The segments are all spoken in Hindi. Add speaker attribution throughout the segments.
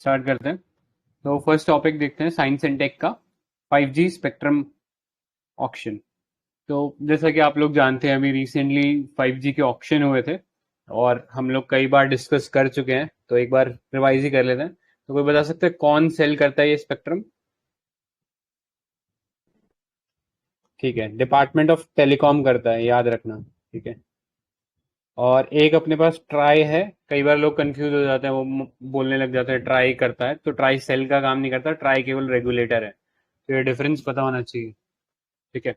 Speaker 1: स्टार्ट करते हैं। तो फर्स्ट टॉपिक देखते हैं साइंस एंड टेक का 5G स्पेक्ट्रम ऑक्शन। तो जैसा कि आप लोग जानते हैं अभी रिसेंटली 5G के ऑक्शन हुए थे और हम लोग कई बार डिस्कस कर चुके हैं, तो एक बार रिवाइज ही कर लेते हैं। तो कोई बता सकते हैं कौन सेल करता है ये स्पेक्ट्रम? ठीक है, डिपार्टमेंट ऑफ टेलीकॉम करता है, याद रखना। ठीक है। और एक अपने पास ट्राई है। कई बार लोग कंफ्यूज हो जाते हैं, वो बोलने लग जाते हैं ट्राई करता है, तो ट्राई सेल का काम नहीं करता, ट्राई केवल रेगुलेटर है। तो ये डिफरेंस पता होना चाहिए। ठीक है।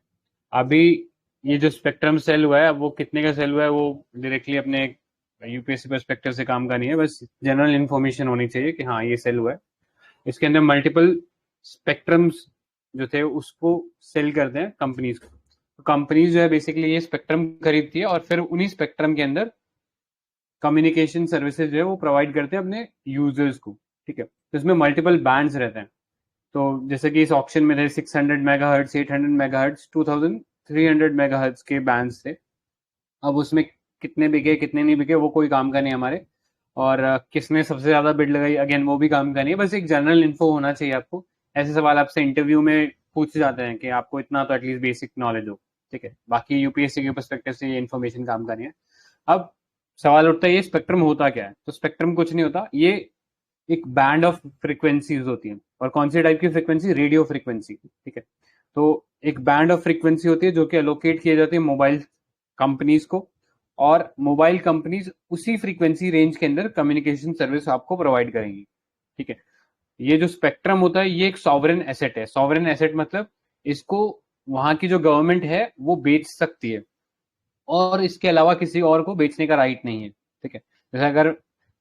Speaker 1: अभी ये जो स्पेक्ट्रम सेल हुआ है, वो कितने का सेल हुआ है वो डायरेक्टली अपने यूपीएससी पर्सपेक्टिव से काम का नहीं है, बस जनरल इन्फॉर्मेशन होनी चाहिए कि हाँ ये सेल हुआ है। इसके अंदर मल्टीपल स्पेक्ट्रम्स जो थे उसको सेल करते हैं कंपनीज को। तो कंपनीज जो है बेसिकली ये स्पेक्ट्रम खरीदती है और फिर उन्हीं स्पेक्ट्रम के अंदर कम्युनिकेशन सर्विसेज जो है वो प्रोवाइड करते हैं अपने यूजर्स को। ठीक है, तो इसमें मल्टीपल बैंड्स रहते हैं। तो जैसे कि इस ऑप्शन में थे 600 मेगाहर्ट्ज, 800 मेगाहर्ट्ज, 2300 मेगाहर्ट्ज के बैंड्स थे। अब उसमें कितने बिके कितने नहीं बिके वो कोई काम का नहीं हमारे। और किसने सबसे ज्यादा बिड लगाई, अगेन वो भी काम का नहीं है, बस एक जनरल इन्फो होना चाहिए आपको। ऐसे सवाल आपसे इंटरव्यू में पूछे जाते हैं कि आपको इतना तो एटलीस्ट बेसिक नॉलेज हो। ठीक है, बाकी यूपीएससी के पर्सपेक्टिव से ये इन्फॉर्मेशन काम का नहीं है। अब सवाल उठता है ये स्पेक्ट्रम होता क्या है? तो स्पेक्ट्रम कुछ नहीं होता, ये एक बैंड ऑफ फ्रीक्वेंसीज होती है। और कौन सी टाइप की फ्रीक्वेंसी? Radio frequency. ठीक है। तो एक बैंड ऑफ फ्रीक्वेंसी होती है जो कि एलोकेट किए जाती है मोबाइल कंपनीज को, और मोबाइल कंपनीज उसी फ्रीक्वेंसी रेंज के अंदर कम्युनिकेशन सर्विस आपको प्रोवाइड करेंगी। ठीक है। ये जो स्पेक्ट्रम होता है ये एक सॉवरेन एसेट है। सॉवरेन एसेट मतलब इसको वहां की जो गवर्नमेंट है वो बेच सकती है, और इसके अलावा किसी और को बेचने का राइट नहीं है। ठीक है। जैसे अगर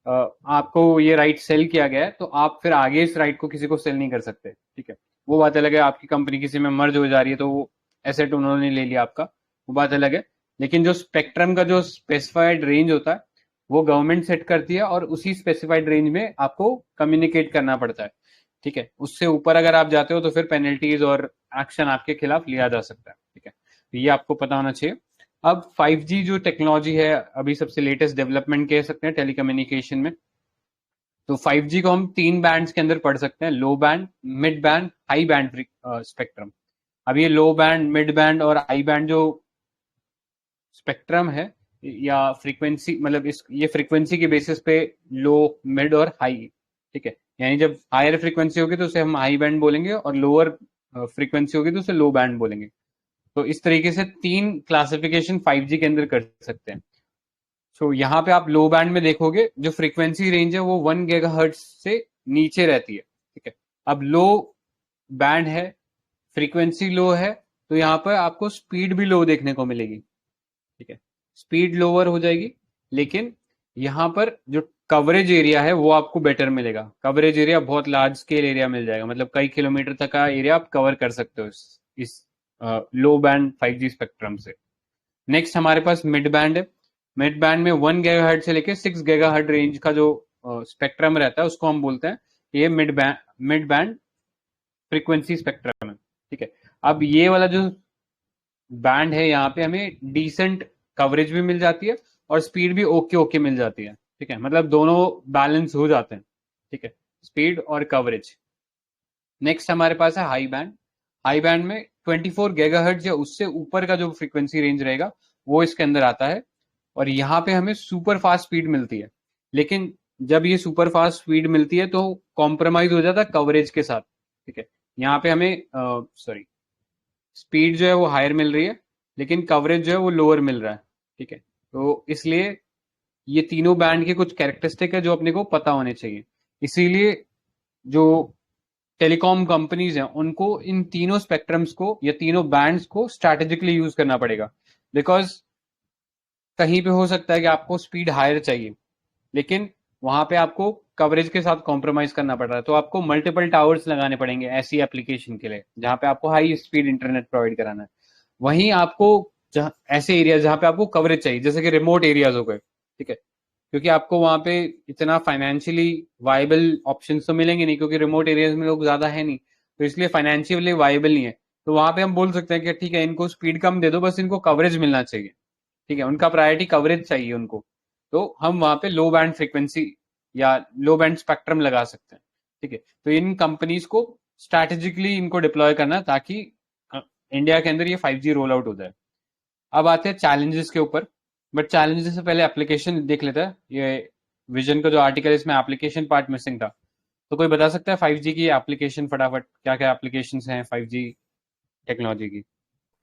Speaker 1: आपको ये राइट सेल किया गया है तो आप फिर आगे इस राइट को किसी को सेल नहीं कर सकते। ठीक है। वो बात अलग है, आपकी कंपनी किसी में मर्ज हो जा रही है तो वो एसेट उन्होंने ले लिया आपका, वो बात अलग है। लेकिन जो स्पेक्ट्रम का जो स्पेसिफाइड रेंज होता है वो गवर्नमेंट सेट करती है, और उसी स्पेसिफाइड रेंज में आपको कम्युनिकेट करना पड़ता है। ठीक है, उससे ऊपर अगर आप जाते हो तो फिर पेनल्टीज और एक्शन आपके खिलाफ लिया जा सकता है। ठीक है, तो ये आपको पता होना चाहिए। अब 5G जो टेक्नोलॉजी है अभी सबसे लेटेस्ट डेवलपमेंट कह सकते हैं टेलीकम्युनिकेशन में। तो 5G को हम तीन बैंड्स के अंदर पढ़ सकते हैं: लो band, mid band, high band spectrum. अब ये लो बैंड, मिड बैंड और हाई बैंड जो स्पेक्ट्रम है या फ्रीक्वेंसी, मतलब इस ये फ्रीक्वेंसी के बेसिस पे लो, मिड और हाई। ठीक है, यानी जब हायर फ्रीक्वेंसी होगी तो उसे हम हाई बैंड बोलेंगे, और लोअर फ्रीक्वेंसी होगी तो उसे लो बैंड बोलेंगे। तो इस तरीके से तीन क्लासिफिकेशन 5G के अंदर कर सकते हैं। तो यहाँ पे आप लो बैंड में देखोगे जो फ्रीक्वेंसी रेंज है वो 1 गीगाहर्ट्ज से नीचे रहती है। ठीक है। अब लो बैंड है, फ्रीक्वेंसी लो है, तो यहाँ पर आपको स्पीड भी लो देखने को मिलेगी। ठीक है, स्पीड लोअर हो जाएगी, लेकिन यहाँ पर जो कवरेज एरिया है वो आपको बेटर मिलेगा। कवरेज एरिया बहुत लार्ज स्केल एरिया मिल जाएगा, मतलब कई किलोमीटर तक का एरिया आप कवर कर सकते हो इस लो बैंड 5G स्पेक्ट्रम से। नेक्स्ट हमारे पास मिड बैंड है। मिड बैंड में 1 गीगाहर्ट्ज से लेकर 6 गीगाहर्ट्ज रेंज का जो स्पेक्ट्रम रहता है उसको हम बोलते हैं ये मिड बैंड फ्रीक्वेंसी स्पेक्ट्रम है। ठीक है। अब ये वाला जो बैंड है यहाँ पे हमें डिसेंट कवरेज भी मिल जाती है और स्पीड भी ओके ओके मिल जाती है। ठीक है, मतलब दोनों बैलेंस हो जाते हैं। ठीक है, स्पीड और कवरेज। नेक्स्ट हमारे पास है हाई बैंड। हाई बैंड में 24 गीगाहर्ट्ज या उससे ऊपर का जो फ्रीक्वेंसी रेंज रहेगा वो इसके अंदर आता है, और यहाँ पे हमें सुपर फास्ट स्पीड मिलती है। लेकिन जब ये सुपर फास्ट स्पीड मिलती है तो कॉम्प्रोमाइज हो जाता है कवरेज के साथ। ठीक है, यहाँ पे हमें सॉरी, स्पीड जो है वो हायर मिल रही है लेकिन कवरेज जो है वो लोअर मिल रहा है। ठीक है, तो इसलिए ये तीनों बैंड के कुछ कैरेक्टरिस्टिक है जो अपने को पता होने चाहिए। इसीलिए जो टेलीकॉम कंपनीज हैं उनको इन तीनों स्पेक्ट्रम्स को या तीनों बैंड्स को स्ट्रैटेजिकली यूज करना पड़ेगा। बिकॉज कहीं पे हो सकता है कि आपको स्पीड हायर चाहिए, लेकिन वहां पे आपको कवरेज के साथ कॉम्प्रोमाइज करना पड़ रहा है, तो आपको मल्टीपल टावर्स लगाने पड़ेंगे ऐसी एप्लीकेशन के लिए जहां पे आपको हाई स्पीड इंटरनेट प्रोवाइड कराना है। वहीं आपको ऐसे एरिया जहां पे आपको कवरेज चाहिए, जैसे कि रिमोट एरियाज हो गए। ठीक है, क्योंकि आपको वहां पे इतना फाइनेंशियली वायबल ऑप्शन तो मिलेंगे नहीं, क्योंकि रिमोट एरियाज में लोग ज्यादा है नहीं, तो इसलिए फाइनेंशियली वायबल नहीं है। तो वहां पे हम बोल सकते हैं कि ठीक है इनको स्पीड कम दे दो, बस इनको कवरेज मिलना चाहिए। ठीक है, उनका प्रायोरिटी कवरेज चाहिए उनको। तो हम वहां पे लो बैंड फ्रीक्वेंसी या लो बैंड स्पेक्ट्रम लगा सकते हैं। ठीक है। तो इन कंपनीज को स्ट्रैटेजिकली इनको डिप्लॉय करना है ताकि इंडिया के अंदर ये 5G रोल आउट हो जाए। अब आते हैं चैलेंजेस के ऊपर, बट चैलेंजेस से पहले एप्लीकेशन देख लेते हैं। ये विजन का जो आर्टिकल है इसमें एप्लीकेशन पार्ट मिसिंग था, तो कोई बता सकता है 5G की एप्लीकेशन फटाफट क्या क्या एप्लीकेशन हैं 5G टेक्नोलॉजी की?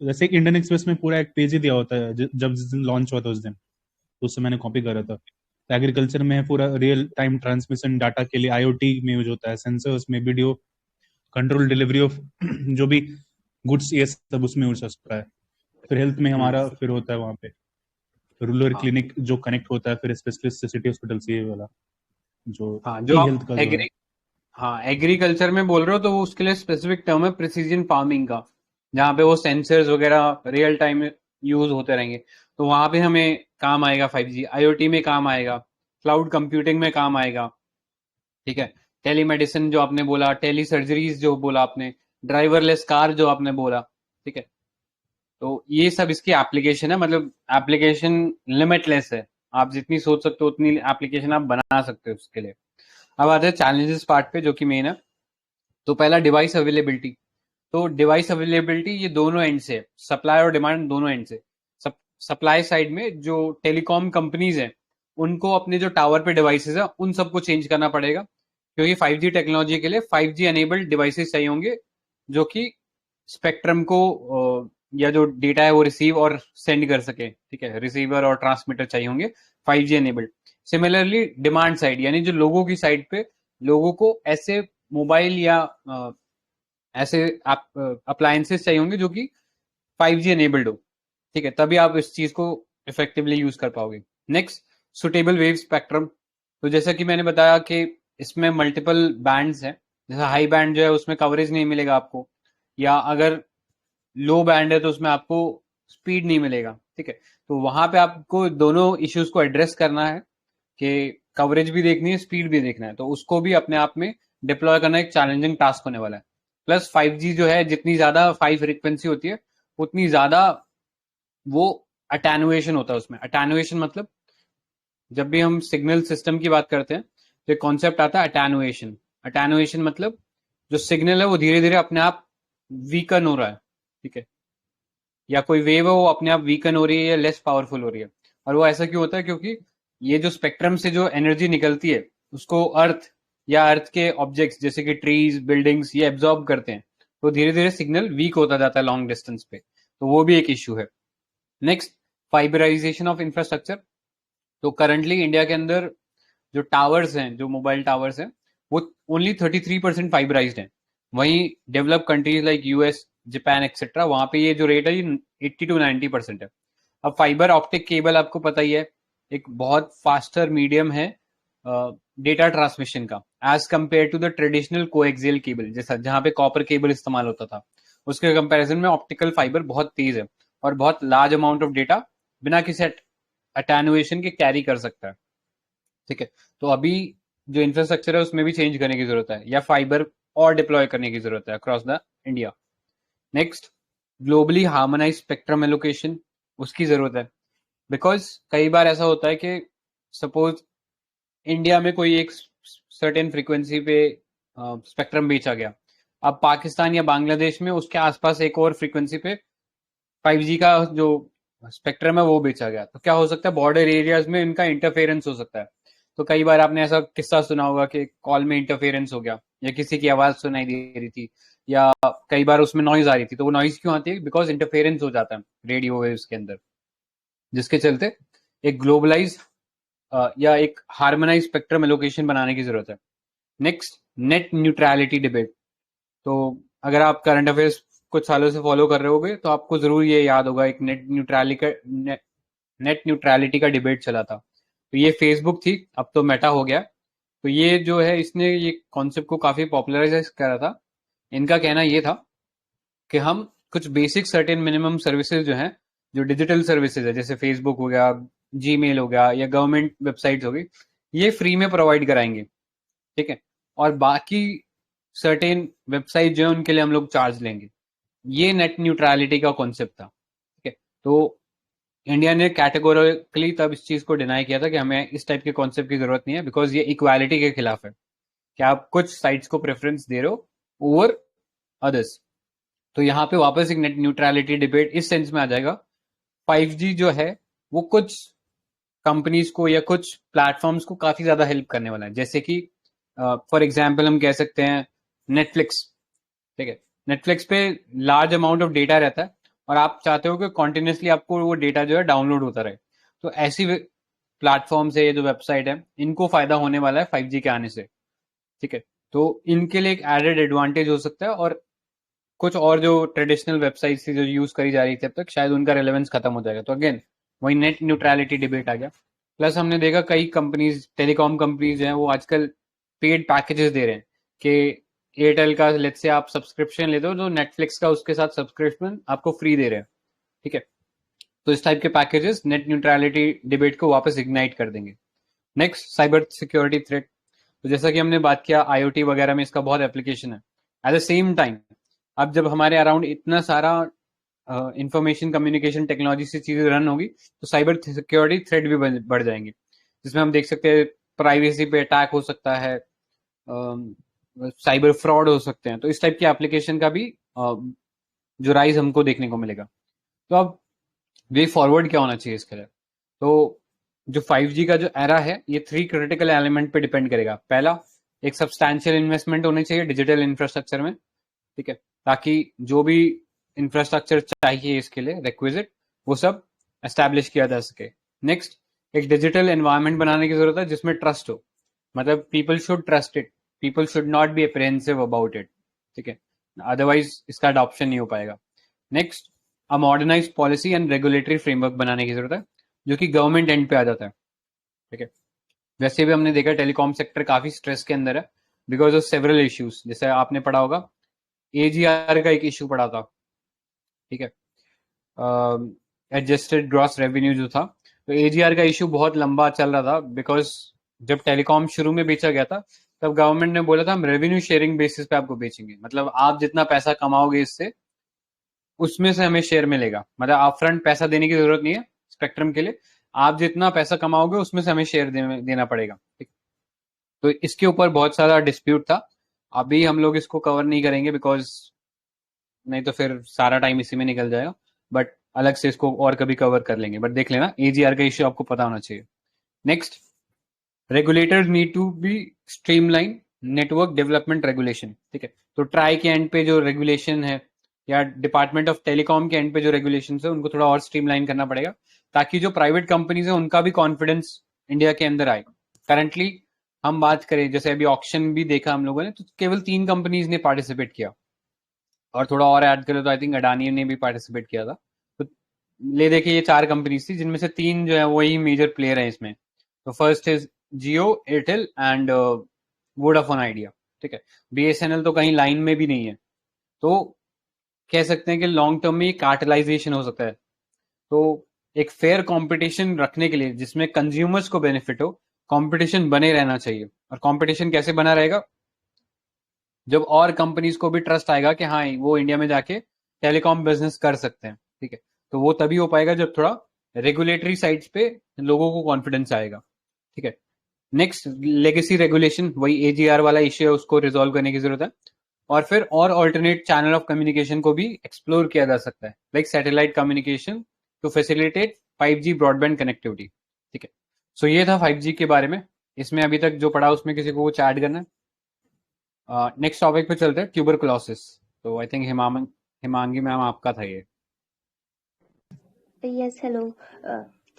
Speaker 2: जैसे एक इंडियन एक्सप्रेस में पूरा एक पेज ही दिया होता है, जब जिस दिन लॉन्च हुआ था उस दिन, तो उससे मैंने कॉपी करा था। तो एग्रीकल्चर में पूरा रियल टाइम ट्रांसमिशन डाटा के लिए आईओटी में यूज होता है, सेंसर्स में वीडियो कंट्रोल डिलीवरी ऑफ जो भी गुड्स, ये सब उसमें यूज होता है। फिर हेल्थ में
Speaker 1: हम्म।
Speaker 2: हमारा फिर होता है वहाँ पे रूरल
Speaker 1: हाँ
Speaker 2: क्लिनिक जो कनेक्ट होता है फिर स्पेशलिस्ट से सिटी हॉस्पिटल से, ये वाला जो
Speaker 1: हाँ, जो
Speaker 2: ई
Speaker 1: आप
Speaker 2: हेल्थ का जो है।
Speaker 1: एग्री हाँ एग्रीकल्चर में बोल रहे हो तो वो उसके लिए स्पेसिफिक टर्म है प्रिसीजन फार्मिंग का, जहाँ पे वो सेंसर्स वगैरह रियल टाइम यूज होते रहेंगे। तो वहां पे हमें काम आएगा 5G, आईओटी में काम आएगा, क्लाउड कंप्यूटिंग में काम आएगा। ठीक है। टेलीमेडिसिन जो आपने बोला, टेली सर्जरीज जो बोला आपने, ड्राइवरलेस कार जो आपने बोला। ठीक है। तो ये सब इसकी एप्लीकेशन है, मतलब एप्लीकेशन लिमिटलेस है। आप जितनी सोच सकते हो उतनी एप्लीकेशन आप बना सकते हो उसके लिए। अब आते हैं चैलेंजेस पार्ट पे जो कि मेन है। तो पहला डिवाइस अवेलेबिलिटी। तो डिवाइस अवेलेबिलिटी ये दोनों एंड से, सप्लाई और डिमांड दोनों एंड से। सप्लाई साइड में जो टेलीकॉम कंपनीज हैं उनको अपने जो टावर पे डिवाइसेस है उन सबको चेंज करना पड़ेगा, क्योंकि 5G टेक्नोलॉजी के लिए 5G एनेबल्ड डिवाइसेस चाहिए होंगे जो कि स्पेक्ट्रम को या जो डेटा है वो रिसीव और सेंड कर सके। ठीक है, रिसीवर और ट्रांसमीटर चाहिए होंगे 5G enabled. Similarly demand side यानी जो लोगों की साइड पे, लोगों को ऐसे मोबाइल या ऐसे अप्लायंसेस चाहिए होंगे जो कि 5G एनेबल्ड हो। ठीक है, तभी आप इस चीज को इफेक्टिवली यूज कर पाओगे। Next, suitable wave spectrum. तो जैसा कि मैंने बताया कि इसमें मल्टीपल बैंड्स हैं। जैसा हाई बैंड जो है उसमें कवरेज नहीं मिलेगा आपको, या अगर लो बैंड है तो उसमें आपको स्पीड नहीं मिलेगा। ठीक है, तो वहां पे आपको दोनों इश्यूज को एड्रेस करना है कि कवरेज भी देखनी है, स्पीड भी देखना है। तो उसको भी अपने आप में डिप्लॉय करना एक चैलेंजिंग टास्क होने वाला है। प्लस 5G जो है, जितनी ज्यादा 5 फ्रीक्वेंसी होती है उतनी ज्यादा वो अटेनुएशन होता है उसमें। अटेनुएशन मतलब जब भी हम सिग्नल सिस्टम की बात करते हैं तो एक कॉन्सेप्ट आता है अटेनुएशन। अटेनुएशन मतलब जो सिग्नल है वो धीरे धीरे अपने आप वीकन हो रहा है। ठीक है, या कोई वेव है वो अपने आप वीकन हो रही है या लेस पावरफुल हो रही है। और वो ऐसा क्यों होता है? क्योंकि ये जो स्पेक्ट्रम से जो एनर्जी निकलती है उसको अर्थ या अर्थ के ऑब्जेक्ट्स जैसे कि ट्रीज, बिल्डिंग्स, ये एब्जॉर्ब करते हैं। तो धीरे धीरे सिग्नल वीक होता जाता है लॉन्ग डिस्टेंस पे। तो वो भी एक इश्यू है। Next, fibreisation of infrastructure. तो करंटली इंडिया के अंदर जो टावर्स हैं, जो मोबाइल टावर्स हैं, वो ओनली 33% फाइबराइज्ड हैं। वहीं develop countries like US, Japan etcetera, वहां पे ये जो रेट है ये 80 to 90% है। अब फाइबर ऑप्टिक केबल आपको पता ही है, एक बहुत फास्टर मीडियम है डेटा ट्रांसमिशन का, as compared to the traditional coaxial cable, जैसा जहां पे कॉपर केबल इस्तेमाल होता था। उसके कंपैरिजन में ऑप्टिकल फाइबर बहुत तेज है और बहुत लार्ज अमाउंट ऑफ डेटा बिना किसी अटेनुएशन के कैरी कर सकता है। ठीक है, तो अभी जो इंफ्रास्ट्रक्चर है उसमें भी चेंज करने की जरूरत है, या फाइबर और डिप्लॉय करने की जरूरत है across the India. Next, globally harmonise spectrum allocation, उसकी जरूरत है। बिकॉज कई बार ऐसा होता है कि सपोज इंडिया में कोई एक सर्टेन फ्रीक्वेंसी पे स्पेक्ट्रम बेचा गया, अब पाकिस्तान या बांग्लादेश में उसके आसपास एक और फ्रीक्वेंसी पे 5G का जो स्पेक्ट्रम है वो बेचा गया। तो क्या हो सकता है? बॉर्डर एरियाज में इनका इंटरफेरेंस हो सकता है। तो कई बार आपने ऐसा किस्सा सुना होगा कि कॉल में इंटरफेरेंस हो गया, या किसी की आवाज सुनाई दे रही थी, या कई बार उसमें नॉइज आ रही थी। तो वो नॉइज क्यों आती है? बिकॉज इंटरफेरेंस हो जाता है रेडियो वेव्स के अंदर, जिसके चलते एक ग्लोबलाइज या एक हार्मोनाइज स्पेक्ट्रम एलोकेशन बनाने की जरूरत है। Next, net neutrality debate. तो अगर आप करंट अफेयर्स कुछ सालों से फॉलो कर रहे होगे तो आपको जरूर ये याद होगा, एक नेट न्यूट्रलिटी का डिबेट चला था। तो ये फेसबुक थी, अब तो मेटा हो गया। तो ये जो है इसने ये कॉन्सेप्ट को काफी पॉपुलराइज करा था। इनका कहना ये था कि हम कुछ बेसिक सर्टेन मिनिमम सर्विसेज जो हैं, जो डिजिटल सर्विसेज है, जैसे फेसबुक हो गया, जीमेल हो गया, या गवर्नमेंट वेबसाइट्स हो गई, ये फ्री में प्रोवाइड कराएंगे। ठीक है, और बाकी सर्टेन वेबसाइट जो है उनके लिए हम लोग चार्ज लेंगे। ये नेट न्यूट्रलिटी का कॉन्सेप्ट था। ठीक है, तो इंडिया ने कैटेगोरिकली तब इस चीज को डिनाई किया था कि हमें इस टाइप के कॉन्सेप्ट की जरूरत नहीं है, बिकॉज ये इक्वालिटी के खिलाफ है। कि आप कुछ साइट्स को प्रेफरेंस दे रहे हो ओवर अदर्स। तो यहाँ पे वापस एक नेट न्यूट्रलिटी डिबेट इस सेंस में आ जाएगा। 5G जो है वो कुछ कंपनीज को या कुछ प्लेटफॉर्म्स को काफी ज्यादा हेल्प करने वाला है, जैसे कि फॉर एग्जाम्पल हम कह सकते हैं नेटफ्लिक्स। ठीक है, नेटफ्लिक्स पे लार्ज अमाउंट ऑफ डेटा रहता है और आप चाहते हो कि कॉन्टिन्यूसली आपको वो डेटा जो है डाउनलोड होता रहे। तो ऐसी प्लेटफॉर्म से ये जो वेबसाइट है इनको फायदा होने वाला है 5G के आने से। ठीक है, तो इनके लिए एक एडेड एडवांटेज हो सकता है, और कुछ और जो ट्रेडिशनल वेबसाइट थी जो यूज करी जा रही थी अब तक, शायद उनका रेलेवेंस खत्म हो जाएगा। तो अगेन वही नेट न्यूट्रलिटी डिबेट आ गया। प्लस हमने देखा कई कंपनीज, टेलीकॉम कंपनीज हैं, वो आजकल पेड पैकेजेस दे रहे हैं कि एयरटेल का लेट से आप सब्सक्रिप्शन ले दो, जो नेटफ्लिक्स का उसके साथ सब्सक्रिप्शन आपको फ्री दे रहे हैं। ठीक है, तो इस टाइप के पैकेजेस नेट न्यूट्रलिटी डिबेट को वापस इग्नाइट कर देंगे। Next, cyber security threat. तो जैसा कि हमने बात किया आईओटी वगैरह में इसका बहुत एप्लीकेशन है। एट द सेम टाइम अब जब हमारे अराउंड इतना सारा इंफॉर्मेशन कम्युनिकेशन टेक्नोलॉजी से चीजें रन होगी, तो साइबर सिक्योरिटी थ्रेट भी बढ़ जाएंगे, जिसमें हम देख सकते हैं प्राइवेसी पे अटैक हो सकता है, साइबर फ्रॉड हो सकते हैं। तो इस टाइप की एप्लीकेशन का भी जो राइज हमको देखने को मिलेगा। तो अब वे फॉरवर्ड क्या होना चाहिए इसके लिए? तो जो 5G का जो एरा है ये 3 क्रिटिकल एलिमेंट पे डिपेंड करेगा। पहला, एक सब्सटैंशियल इन्वेस्टमेंट होनी चाहिए डिजिटल इंफ्रास्ट्रक्चर में। ठीक है, ताकि जो भी इंफ्रास्ट्रक्चर चाहिए इसके लिए रिक्विजिट, वो सब एस्टैब्लिश किया जा सके। नेक्स्ट, एक डिजिटल एनवायरनमेंट बनाने की जरूरत है जिसमें ट्रस्ट हो, मतलब people should trust it, people should not be apprehensive about it. ठीक है, अदरवाइज इसका अडॉप्शन नहीं हो पाएगा। Next, a modernise policy and regulatory framework बनाने की जरूरत है, जो कि गवर्नमेंट एंड पे आ जाता है। ठीक है, वैसे भी हमने देखा टेलीकॉम सेक्टर काफी स्ट्रेस के अंदर है बिकॉज ऑफ सेवरल इश्यूज। जैसे आपने पढ़ा होगा एजीआर का एक इश्यू पड़ा था। ठीक है, एडजस्टेड ग्रॉस रेवेन्यू जो था, तो एजीआर का इश्यू बहुत लंबा चल रहा था बिकॉज जब टेलीकॉम शुरू में बेचा गया था तब गवर्नमेंट ने बोला था हम रेवेन्यू शेयरिंग बेसिस पे आपको बेचेंगे, मतलब आप जितना पैसा कमाओगे इससे उसमें से हमें शेयर मिलेगा, मतलब आप फ्रंट पैसा देने की जरूरत नहीं है स्पेक्ट्रम के लिए, आप जितना पैसा कमाओगे उसमें से हमें शेयर देना पड़ेगा। ठीक, तो इसके ऊपर बहुत सारा डिस्प्यूट था। अभी हम लोग इसको कवर नहीं करेंगे बिकॉज नहीं तो फिर सारा टाइम इसी में निकल जाएगा, बट अलग से इसको और कभी कवर कर लेंगे। बट देख लेना एजीआर का इश्यू आपको पता होना चाहिए। Next, regulators need to be streamline network development regulation. ठीक है, तो ट्राई के एंड पे जो रेगुलेशन है या डिपार्टमेंट ऑफ टेलीकॉम के एंड पे जो रेगुलेशन है उनको थोड़ा और स्ट्रीमलाइन करना पड़ेगा, ताकि जो प्राइवेट कंपनीज है उनका भी कॉन्फिडेंस इंडिया के अंदर आए। करंटली हम बात करें, जैसे अभी ऑक्शन भी देखा हम लोगों ने, तो केवल 3 कंपनीज ने पार्टिसिपेट किया, और थोड़ा और ऐड करें तो आई थिंक अडानी ने भी पार्टिसिपेट किया था। तो ले देखिए ये 4 कंपनीज थी जिनमें से 3 जो है वही मेजर प्लेयर है इसमें। तो first is Jio, Airtel and Vodafone idea. ठीक है, बीएसएनएल तो कहीं लाइन में भी नहीं है। तो कह सकते हैं कि लॉन्ग टर्म में कार्टलाइजेशन हो सकता है। तो एक फेयर कंपटीशन रखने के लिए जिसमें कंज्यूमर्स को बेनिफिट हो, कंपटीशन बने रहना चाहिए। और कंपटीशन कैसे बना रहेगा? जब और कंपनीज को भी ट्रस्ट आएगा कि हाँ वो इंडिया में जाके टेलीकॉम बिजनेस कर सकते हैं। ठीक है, तो वो तभी हो पाएगा जब थोड़ा रेगुलेटरी साइड्स पे लोगों को कॉन्फिडेंस आएगा। ठीक है, नेक्स्ट, लेगेसी रेगुलेशन, वही एजीआर वाला इश्यू है, उसको रिजोल्व करने की जरूरत है। और फिर और ऑल्टरनेट चैनल ऑफ कम्युनिकेशन को भी एक्सप्लोर किया जा सकता है, like satellite communication to facilitate 5G broadband connectivity. ठीक है, सो ये था 5G के बारे में। इसमें अभी तक जो पढ़ा उसमें किसी को कुछ ऐड करना है? नेक्स्ट टॉपिक पे चलते हैं, ट्यूबरकुलोसिस। तो आई थिंक हिमांगी मैम आपका था ये।
Speaker 3: Yes, hello.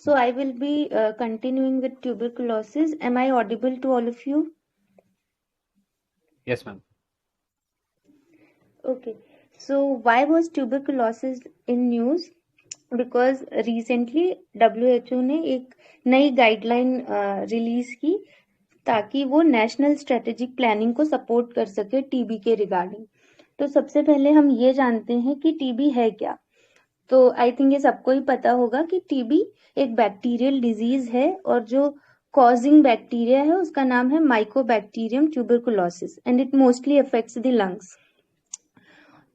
Speaker 3: So I will be continuing with tuberculosis. Am I audible to all of you?
Speaker 1: Yes ma'am.
Speaker 3: Okay. So why was tuberculosis in news? Because recently WHO ने एक नई गाइडलाइन रिलीज की ताकि वो नेशनल स्ट्रेटेजिक प्लानिंग को सपोर्ट कर सके टीबी के रिगार्डिंग। तो सबसे पहले हम ये जानते हैं कि टीबी है क्या। तो आई थिंक ये सबको ही पता होगा कि टीबी एक बैक्टीरियल डिजीज है और जो कॉजिंग बैक्टीरिया है उसका नाम है Mycobacterium tuberculosis and it mostly affects the lungs.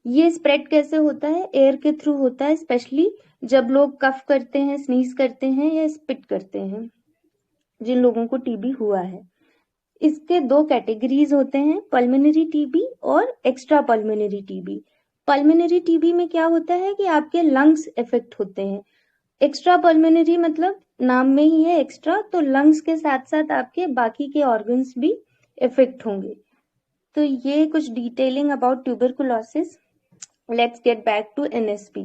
Speaker 3: ये स्प्रेड कैसे होता है? एयर के थ्रू होता है, स्पेशली जब लोग कफ करते हैं, स्नीज करते हैं या स्पिट करते हैं, जिन लोगों को टीबी हुआ है। इसके दो कैटेगरीज होते हैं, पल्मोनरी टीबी और extra pulmonary TB. Pulmonary TB में क्या होता है कि आपके लंग्स इफेक्ट होते हैं। एक्स्ट्रा पल्मोनरी मतलब नाम में ही है एक्स्ट्रा, तो लंग्स के साथ साथ आपके बाकी के ऑर्गन्स भी इफेक्ट होंगे। तो ये कुछ detailing about tuberculosis. Let's get back to NSP,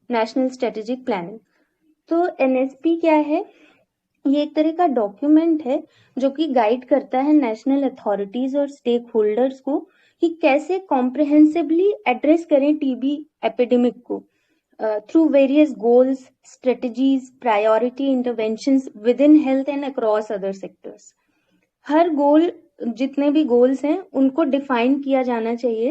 Speaker 3: national strategic planning. तो एनएसपी क्या है? ये एक तरह का डॉक्यूमेंट है जो कि गाइड करता है नेशनल अथॉरिटीज और स्टेक होल्डर्स को कि कैसे कॉम्प्रिहेंसिवली एड्रेस करें टीबी एपिडेमिक को through various goals, strategies, priority interventions within health and across other sectors. हर गोल, जितने भी गोल्स हैं उनको डिफाइन किया जाना चाहिए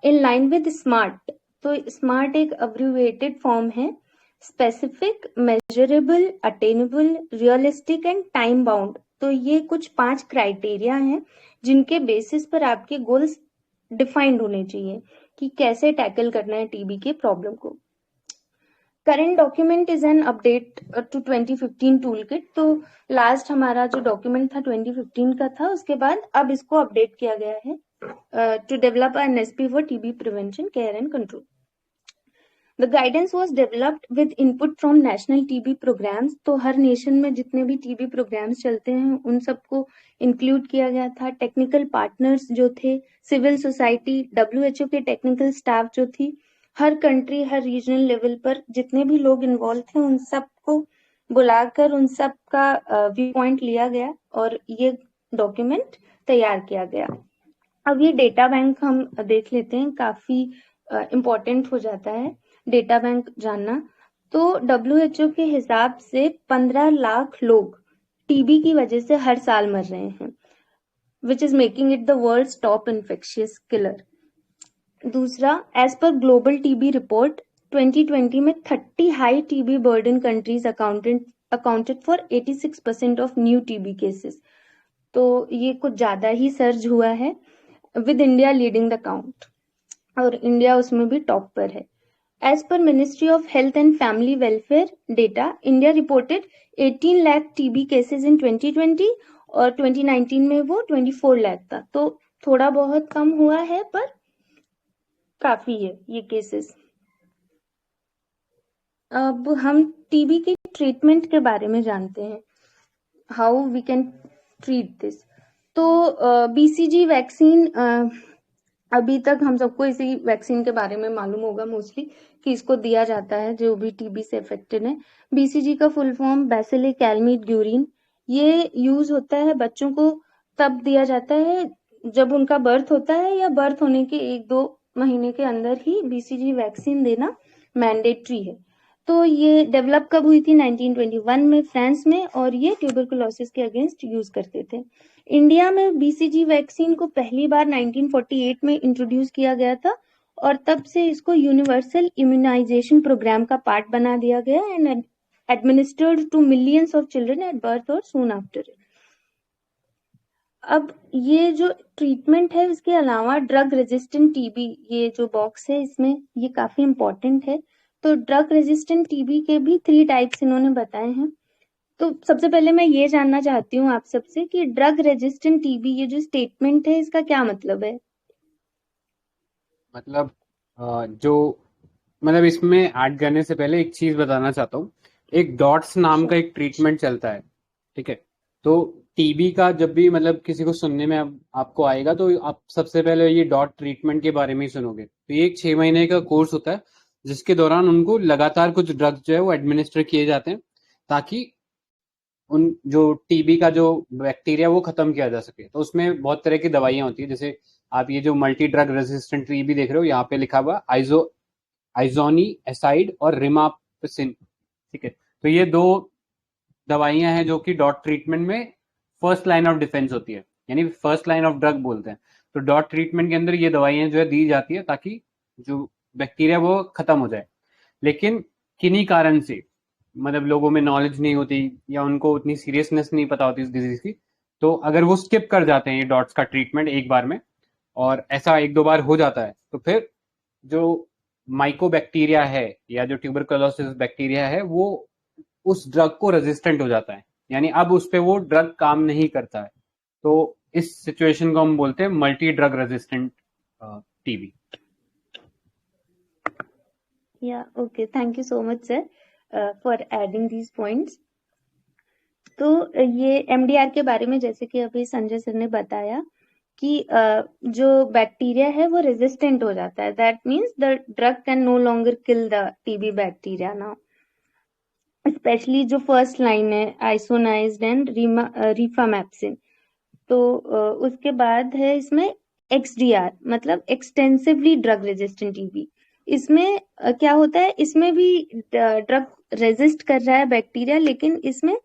Speaker 3: इन लाइन विद स्मार्ट। तो स्मार्ट एक अब्रिविएटेड फॉर्म है, specific, measurable, attainable, realistic and time bound. तो ये कुछ 5 क्राइटेरिया हैं जिनके बेसिस पर आपके गोल्स डिफाइंड होने चाहिए कि कैसे टैकल करना है टीबी के प्रॉब्लम को। Current document is an update to 2015 tool kit. तो लास्ट हमारा जो डॉक्यूमेंट था 2015 का था, उसके बाद अब इसको अपडेट किया गया है to develop N SP for TB prevention, care and control. The guidance was developed with input from national TB programs। तो हर नेशन में जितने भी टीबी प्रोग्राम्स चलते हैं उन सबको इंक्लूड किया गया था। टेक्निकल पार्टनर्स जो थे, सिविल सोसाइटी, डब्ल्यूएचओ के टेक्निकल स्टाफ जो थी, हर कंट्री, हर रीजनल लेवल पर जितने भी लोग इन्वॉल्व थे उन सबको बुलाकर उन सब का व्यू पॉइंट लिया गया और ये डॉक्यूमेंट तैयार किया गया। अब ये डेटा बैंक हम देख लेते हैं, काफी इम्पोर्टेंट हो जाता है डेटा बैंक जानना। तो डब्ल्यूएचओ के हिसाब से 15 लाख लोग टीबी की वजह से हर साल मर रहे हैं, which is making it the world's top infectious killer. दूसरा, as per global TB report 2020 में 30 high TB burden countries accounted for 86% of new TB cases. तो ये कुछ ज्यादा ही सर्ज हुआ है, with India leading the count, और इंडिया उसमें भी टॉप पर है। As per Ministry of Health and Family Welfare data, India reported 18 lakh TB cases in 2020 और 2019 में वो 24 लाख था। तो थोड़ा बहुत कम हुआ है पर काफी है ये केसेस। अब हम टीबी के ट्रीटमेंट के बारे में जानते हैं, how we can treat this. तो बीसीजी वैक्सीन, अभी तक हम सबको इसी वैक्सीन के बारे में मालूम होगा मोस्टली कि इसको दिया जाता है जो भी टीबी से अफेक्टेड है। बीसीजी का फुल फॉर्म बैसिलिक एल्मीड ग्यूरिन। ये यूज होता है, बच्चों को तब दिया जाता है जब उनका बर्थ होता है या बर्थ होने के 1-2 महीने के अंदर ही बीसीजी वैक्सीन देना मैंडेटरी है। तो ये डेवलप कब हुई थी? 1921 में फ्रांस में, और ये ट्यूबरकुलोसिस के अगेंस्ट यूज करते थे। इंडिया में बीसीजी वैक्सीन को पहली बार 1948 में इंट्रोड्यूस किया गया था और तब से इसको यूनिवर्सल इम्यूनाइजेशन प्रोग्राम का पार्ट बना दिया गया and administered to millions of children at birth और सून आफ्टर। अब ये जो ट्रीटमेंट है, इसके अलावा ड्रग रेजिस्टेंट टीबी, ये जो बॉक्स है इसमें ये काफी इंपॉर्टेंट है। तो ड्रग रेजिस्टेंट टीबी के भी 3 टाइप्स इन्होंने बताए हैं। तो सबसे पहले मैं ये जानना चाहती हूँ आप सबसे कि ड्रग रेजिस्टेंट टीबी, ये जो स्टेटमेंट है इसका क्या मतलब है?
Speaker 1: मतलब मतलब इसमें ऐड करने से पहले एक चीज बताना चाहता हूँ। एक डॉट्स नाम का एक ट्रीटमेंट चलता है, ठीक है? तो टीबी का जब भी मतलब किसी को सुनने में आपको आएगा तो आप सबसे पहले ये डॉट ट्रीटमेंट के बारे में ही सुनोगे। तो ये एक 6 महीने का कोर्स होता है जिसके दौरान उनको लगातार कुछ ड्रग्स जो है वो एडमिनिस्टर किए जाते हैं ताकि उन जो टीबी का जो बैक्टीरिया वो खत्म किया जा सके। तो उसमें बहुत तरह की दवाइयां होती है, जैसे आप ये जो मल्टी ड्रग रेजिस्टेंट टीबी देख रहे हो, यहाँ पे लिखा हुआ आइजोनी एसाइड और रिमापिसिन, ठीक है? तो ये 2 दवाइयां हैं जो कि डॉट ट्रीटमेंट में फर्स्ट लाइन ऑफ डिफेंस होती है, यानी फर्स्ट लाइन ऑफ ड्रग बोलते हैं। तो डॉट ट्रीटमेंट के अंदर ये दवाइयां जो है दी जाती है ताकि जो बैक्टीरिया वो खत्म हो जाए। लेकिन किन्हीं कारण से मतलब लोगों में नॉलेज नहीं होती या उनको उतनी सीरियसनेस नहीं पता होती इस डिजीज की, तो अगर वो स्किप कर जाते हैं ये डॉट्स का ट्रीटमेंट एक बार में, और ऐसा 1-2 बार हो जाता है, तो फिर जो माइकोबैक्टीरिया है या जो ट्यूबरकुलोसिस बैक्टीरिया है वो उस ड्रग को रेजिस्टेंट हो जाता है, यानी अब उस पे वो ड्रग काम नहीं करता है। तो इस सिचुएशन को हम बोलते हैं multi drug resistant TB.
Speaker 3: Yeah, okay. Thank you so much, sir, for adding these points. तो ये MDR के बारे में जैसे कि अभी संजय सर ने बताया कि जो बैक्टीरिया है वो रेजिस्टेंट हो जाता है। That means the drug can no longer kill the TB bacteria now, specially जो फर्स्ट लाइन है आइसोनाइज्ड एंड रिफामैप्सिन। तो उसके बाद है इसमें XDR मतलब एक्सटेंसिवली ड्रग रेजिस्टेंट टीबी। इसमें क्या होता है, इसमें भी ड्रग रेजिस्ट कर रहा है बैक्टीरिया, लेकिन इसमें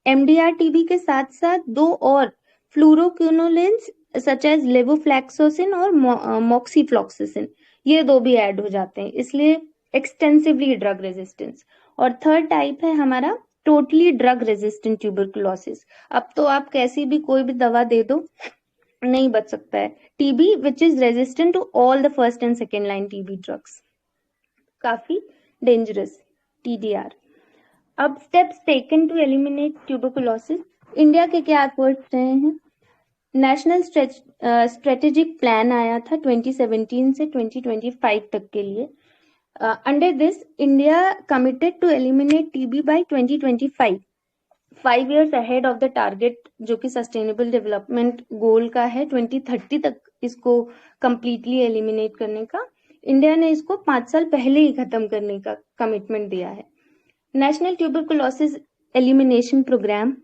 Speaker 3: MDR टीबी के साथ साथ दो और फ्लूरोक्विनोलिन्स सच एज लेवोफ्लैक्सोसिन और मॉक्सीफ्लॉक्सिसिन, ये दो भी ऐड हो जाते हैं, इसलिए एक्सटेंसिवली ड्रग रेजिस्टेंस। और थर्ड टाइप है हमारा टोटली ड्रग रेजिस्टेंट ट्यूबरकुलोसिस। अब तो आप कैसी भी कोई भी दवा दे दो, नहीं बच सकता है। TB which is resistant to all the first and second line TB drugs, काफी डेंजरस TDR। अब steps taken to eliminate tuberculosis, India के क्या एफर्ट्स रहे हैं? नेशनल स्ट्रेटेजिक प्लान आया था 2017 से 2025 तक के लिए। Under this India committed to eliminate TB by 2025, 5 years ahead of the target जो कि सस्टेनेबल डेवलपमेंट गोल का है 2030 तक इसको कंप्लीटली एलिमिनेट करने का। इंडिया ने इसको 5 साल पहले ही खत्म करने का कमिटमेंट दिया है। नेशनल ट्यूबरकुलोसिस एलिमिनेशन प्रोग्राम,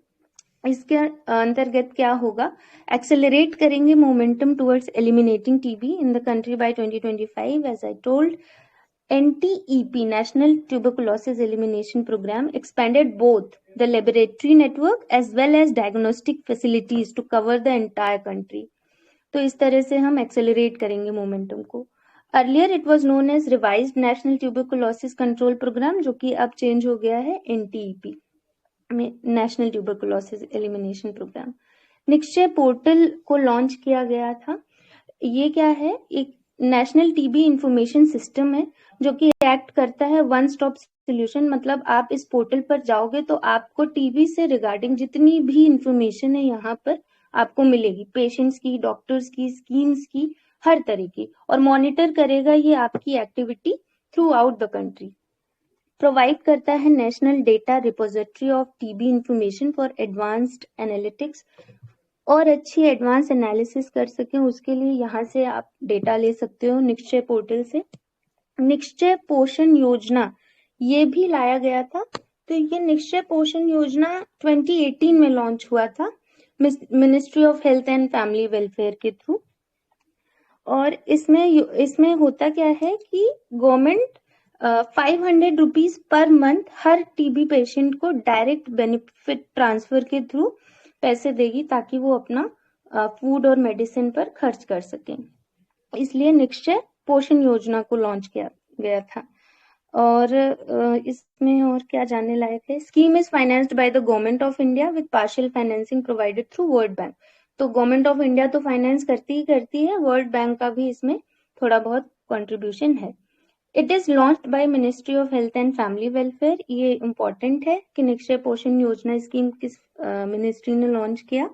Speaker 3: इसके अंतर्गत क्या होगा, एक्सेलरेट करेंगे momentum towards eliminating TB in the country by 2025। As I told, NTEP National Tuberculosis Elimination Program expanded both the laboratory network as well as diagnostic facilities to cover the entire country. तो इस तरह से हम एक्सेलरेट करेंगे मोमेंटम को। Earlier it was known as revised national tuberculosis control programme, जो कि अब चेंज हो गया है NTEP में, national tuberculosis elimination programme. Nikshay portal को लॉन्च किया गया था। ये क्या है, एक नेशनल टीबी इंफॉर्मेशन सिस्टम है जो कि एक्ट करता है वन स्टॉप सोल्यूशन। मतलब आप इस पोर्टल पर जाओगे तो आपको टीबी से रिगार्डिंग जितनी भी इंफॉर्मेशन है यहाँ पर आपको मिलेगी, पेशेंट्स की, डॉक्टर्स की, स्कीम्स की, हर तरह की, और मॉनिटर करेगा ये आपकी activity through out the country. Provide करता है national data repository of TB information for advanced analytics, और अच्छी एडवांस एनालिसिस कर सकें उसके लिए यहाँ से आप डेटा ले सकते हो निश्चय पोर्टल से। निश्चय पोषण योजना ये भी लाया गया था। तो ये निश्चय पोषण योजना 2018 में लॉन्च हुआ था ministry of health and family welfare के थ्रू। और इसमें होता क्या है कि गवर्नमेंट 500 रुपीज पर मंथ हर टीबी पेशेंट को डायरेक्ट बेनिफिट ट्रांसफर के थ्रू पैसे देगी ताकि वो अपना फूड और मेडिसिन पर खर्च कर सकें। इसलिए निश्चय पोषण योजना को लॉन्च किया गया था। और इसमें और क्या जानने लायक है, scheme is financed by the government of India with partial financing provided through world bank. तो गवर्नमेंट ऑफ इंडिया तो फाइनेंस करती ही करती है, वर्ल्ड बैंक का भी इसमें थोड़ा बहुत कंट्रीब्यूशन है। It is launched by ministry of health and family welfare. ये इम्पोर्टेंट है कि निश्चय पोषण योजना स्कीम किस मिनिस्ट्री ने लॉन्च किया।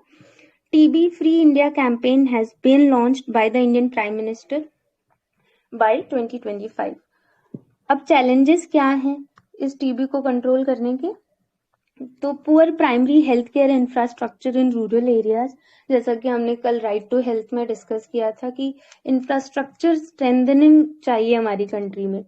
Speaker 3: TB free India campaign has been launched by the Indian prime minister by 2025। अब चैलेंजेस क्या हैं इस टीबी को कंट्रोल करने के? तो poor primary health care infrastructure in rural areas, जैसा कि हमने कल राइट टू हेल्थ में डिस्कस किया था कि इंफ्रास्ट्रक्चर स्ट्रेंथनिंग चाहिए हमारी कंट्री में,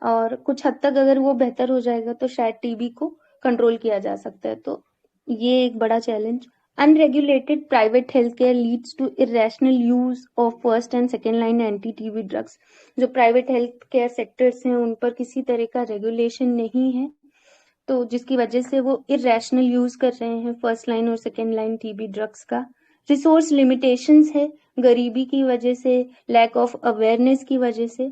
Speaker 3: और कुछ हद तक अगर वो बेहतर हो जाएगा तो शायद टीबी को कंट्रोल किया जा सकता है। तो ये एक बड़ा challenge. Unregulated private health care leads to irrational use of first and second line anti TB drugs. जो प्राइवेट हेल्थ केयर सेक्टर्स हैं उन पर किसी तरह का रेगुलेशन नहीं है, तो जिसकी वजह से वो इरेशनल यूज कर रहे हैं फर्स्ट लाइन और सेकेंड लाइन टीबी ड्रग्स का। रिसोर्स लिमिटेशंस है, गरीबी की वजह से, लैक ऑफ अवेयरनेस की वजह से,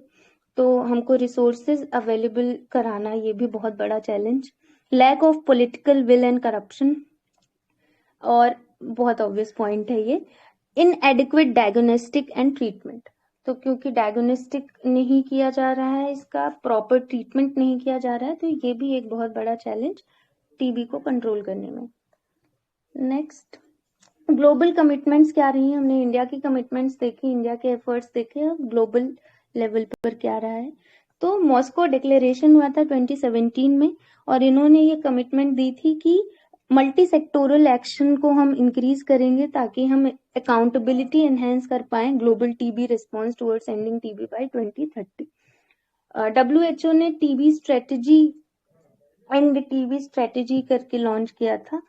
Speaker 3: तो हमको रिसोर्सेज अवेलेबल कराना ये भी बहुत बड़ा challenge. Lack of political will and corruption, और बहुत ऑब्वियस पॉइंट है ये, इनएडिक्वेट डायग्नोस्टिक एंड ट्रीटमेंट। तो क्योंकि डायग्नोस्टिक नहीं किया जा रहा है, इसका प्रॉपर ट्रीटमेंट नहीं किया जा रहा है, तो ये भी एक बहुत बड़ा चैलेंज टीबी को कंट्रोल करने में। नेक्स्ट, ग्लोबल कमिटमेंट्स क्या रही हैं, हमने इंडिया की कमिटमेंट्स देखी, इंडिया के एफर्ट्स देखे, अब ग्लोबल लेवल पर क्या रहा है। तो मॉस्को डिक्लेरेशन हुआ था 2017 में, और इन्होंने ये कमिटमेंट दी थी कि मल्टी सेक्टोरल एक्शन को हम इंक्रीज करेंगे ताकि हम अकाउंटेबिलिटी एनहेंस कर पाए global TB response towards ending TB by 2030। WHO ने TB strategy end TB strategy करके लॉन्च किया था।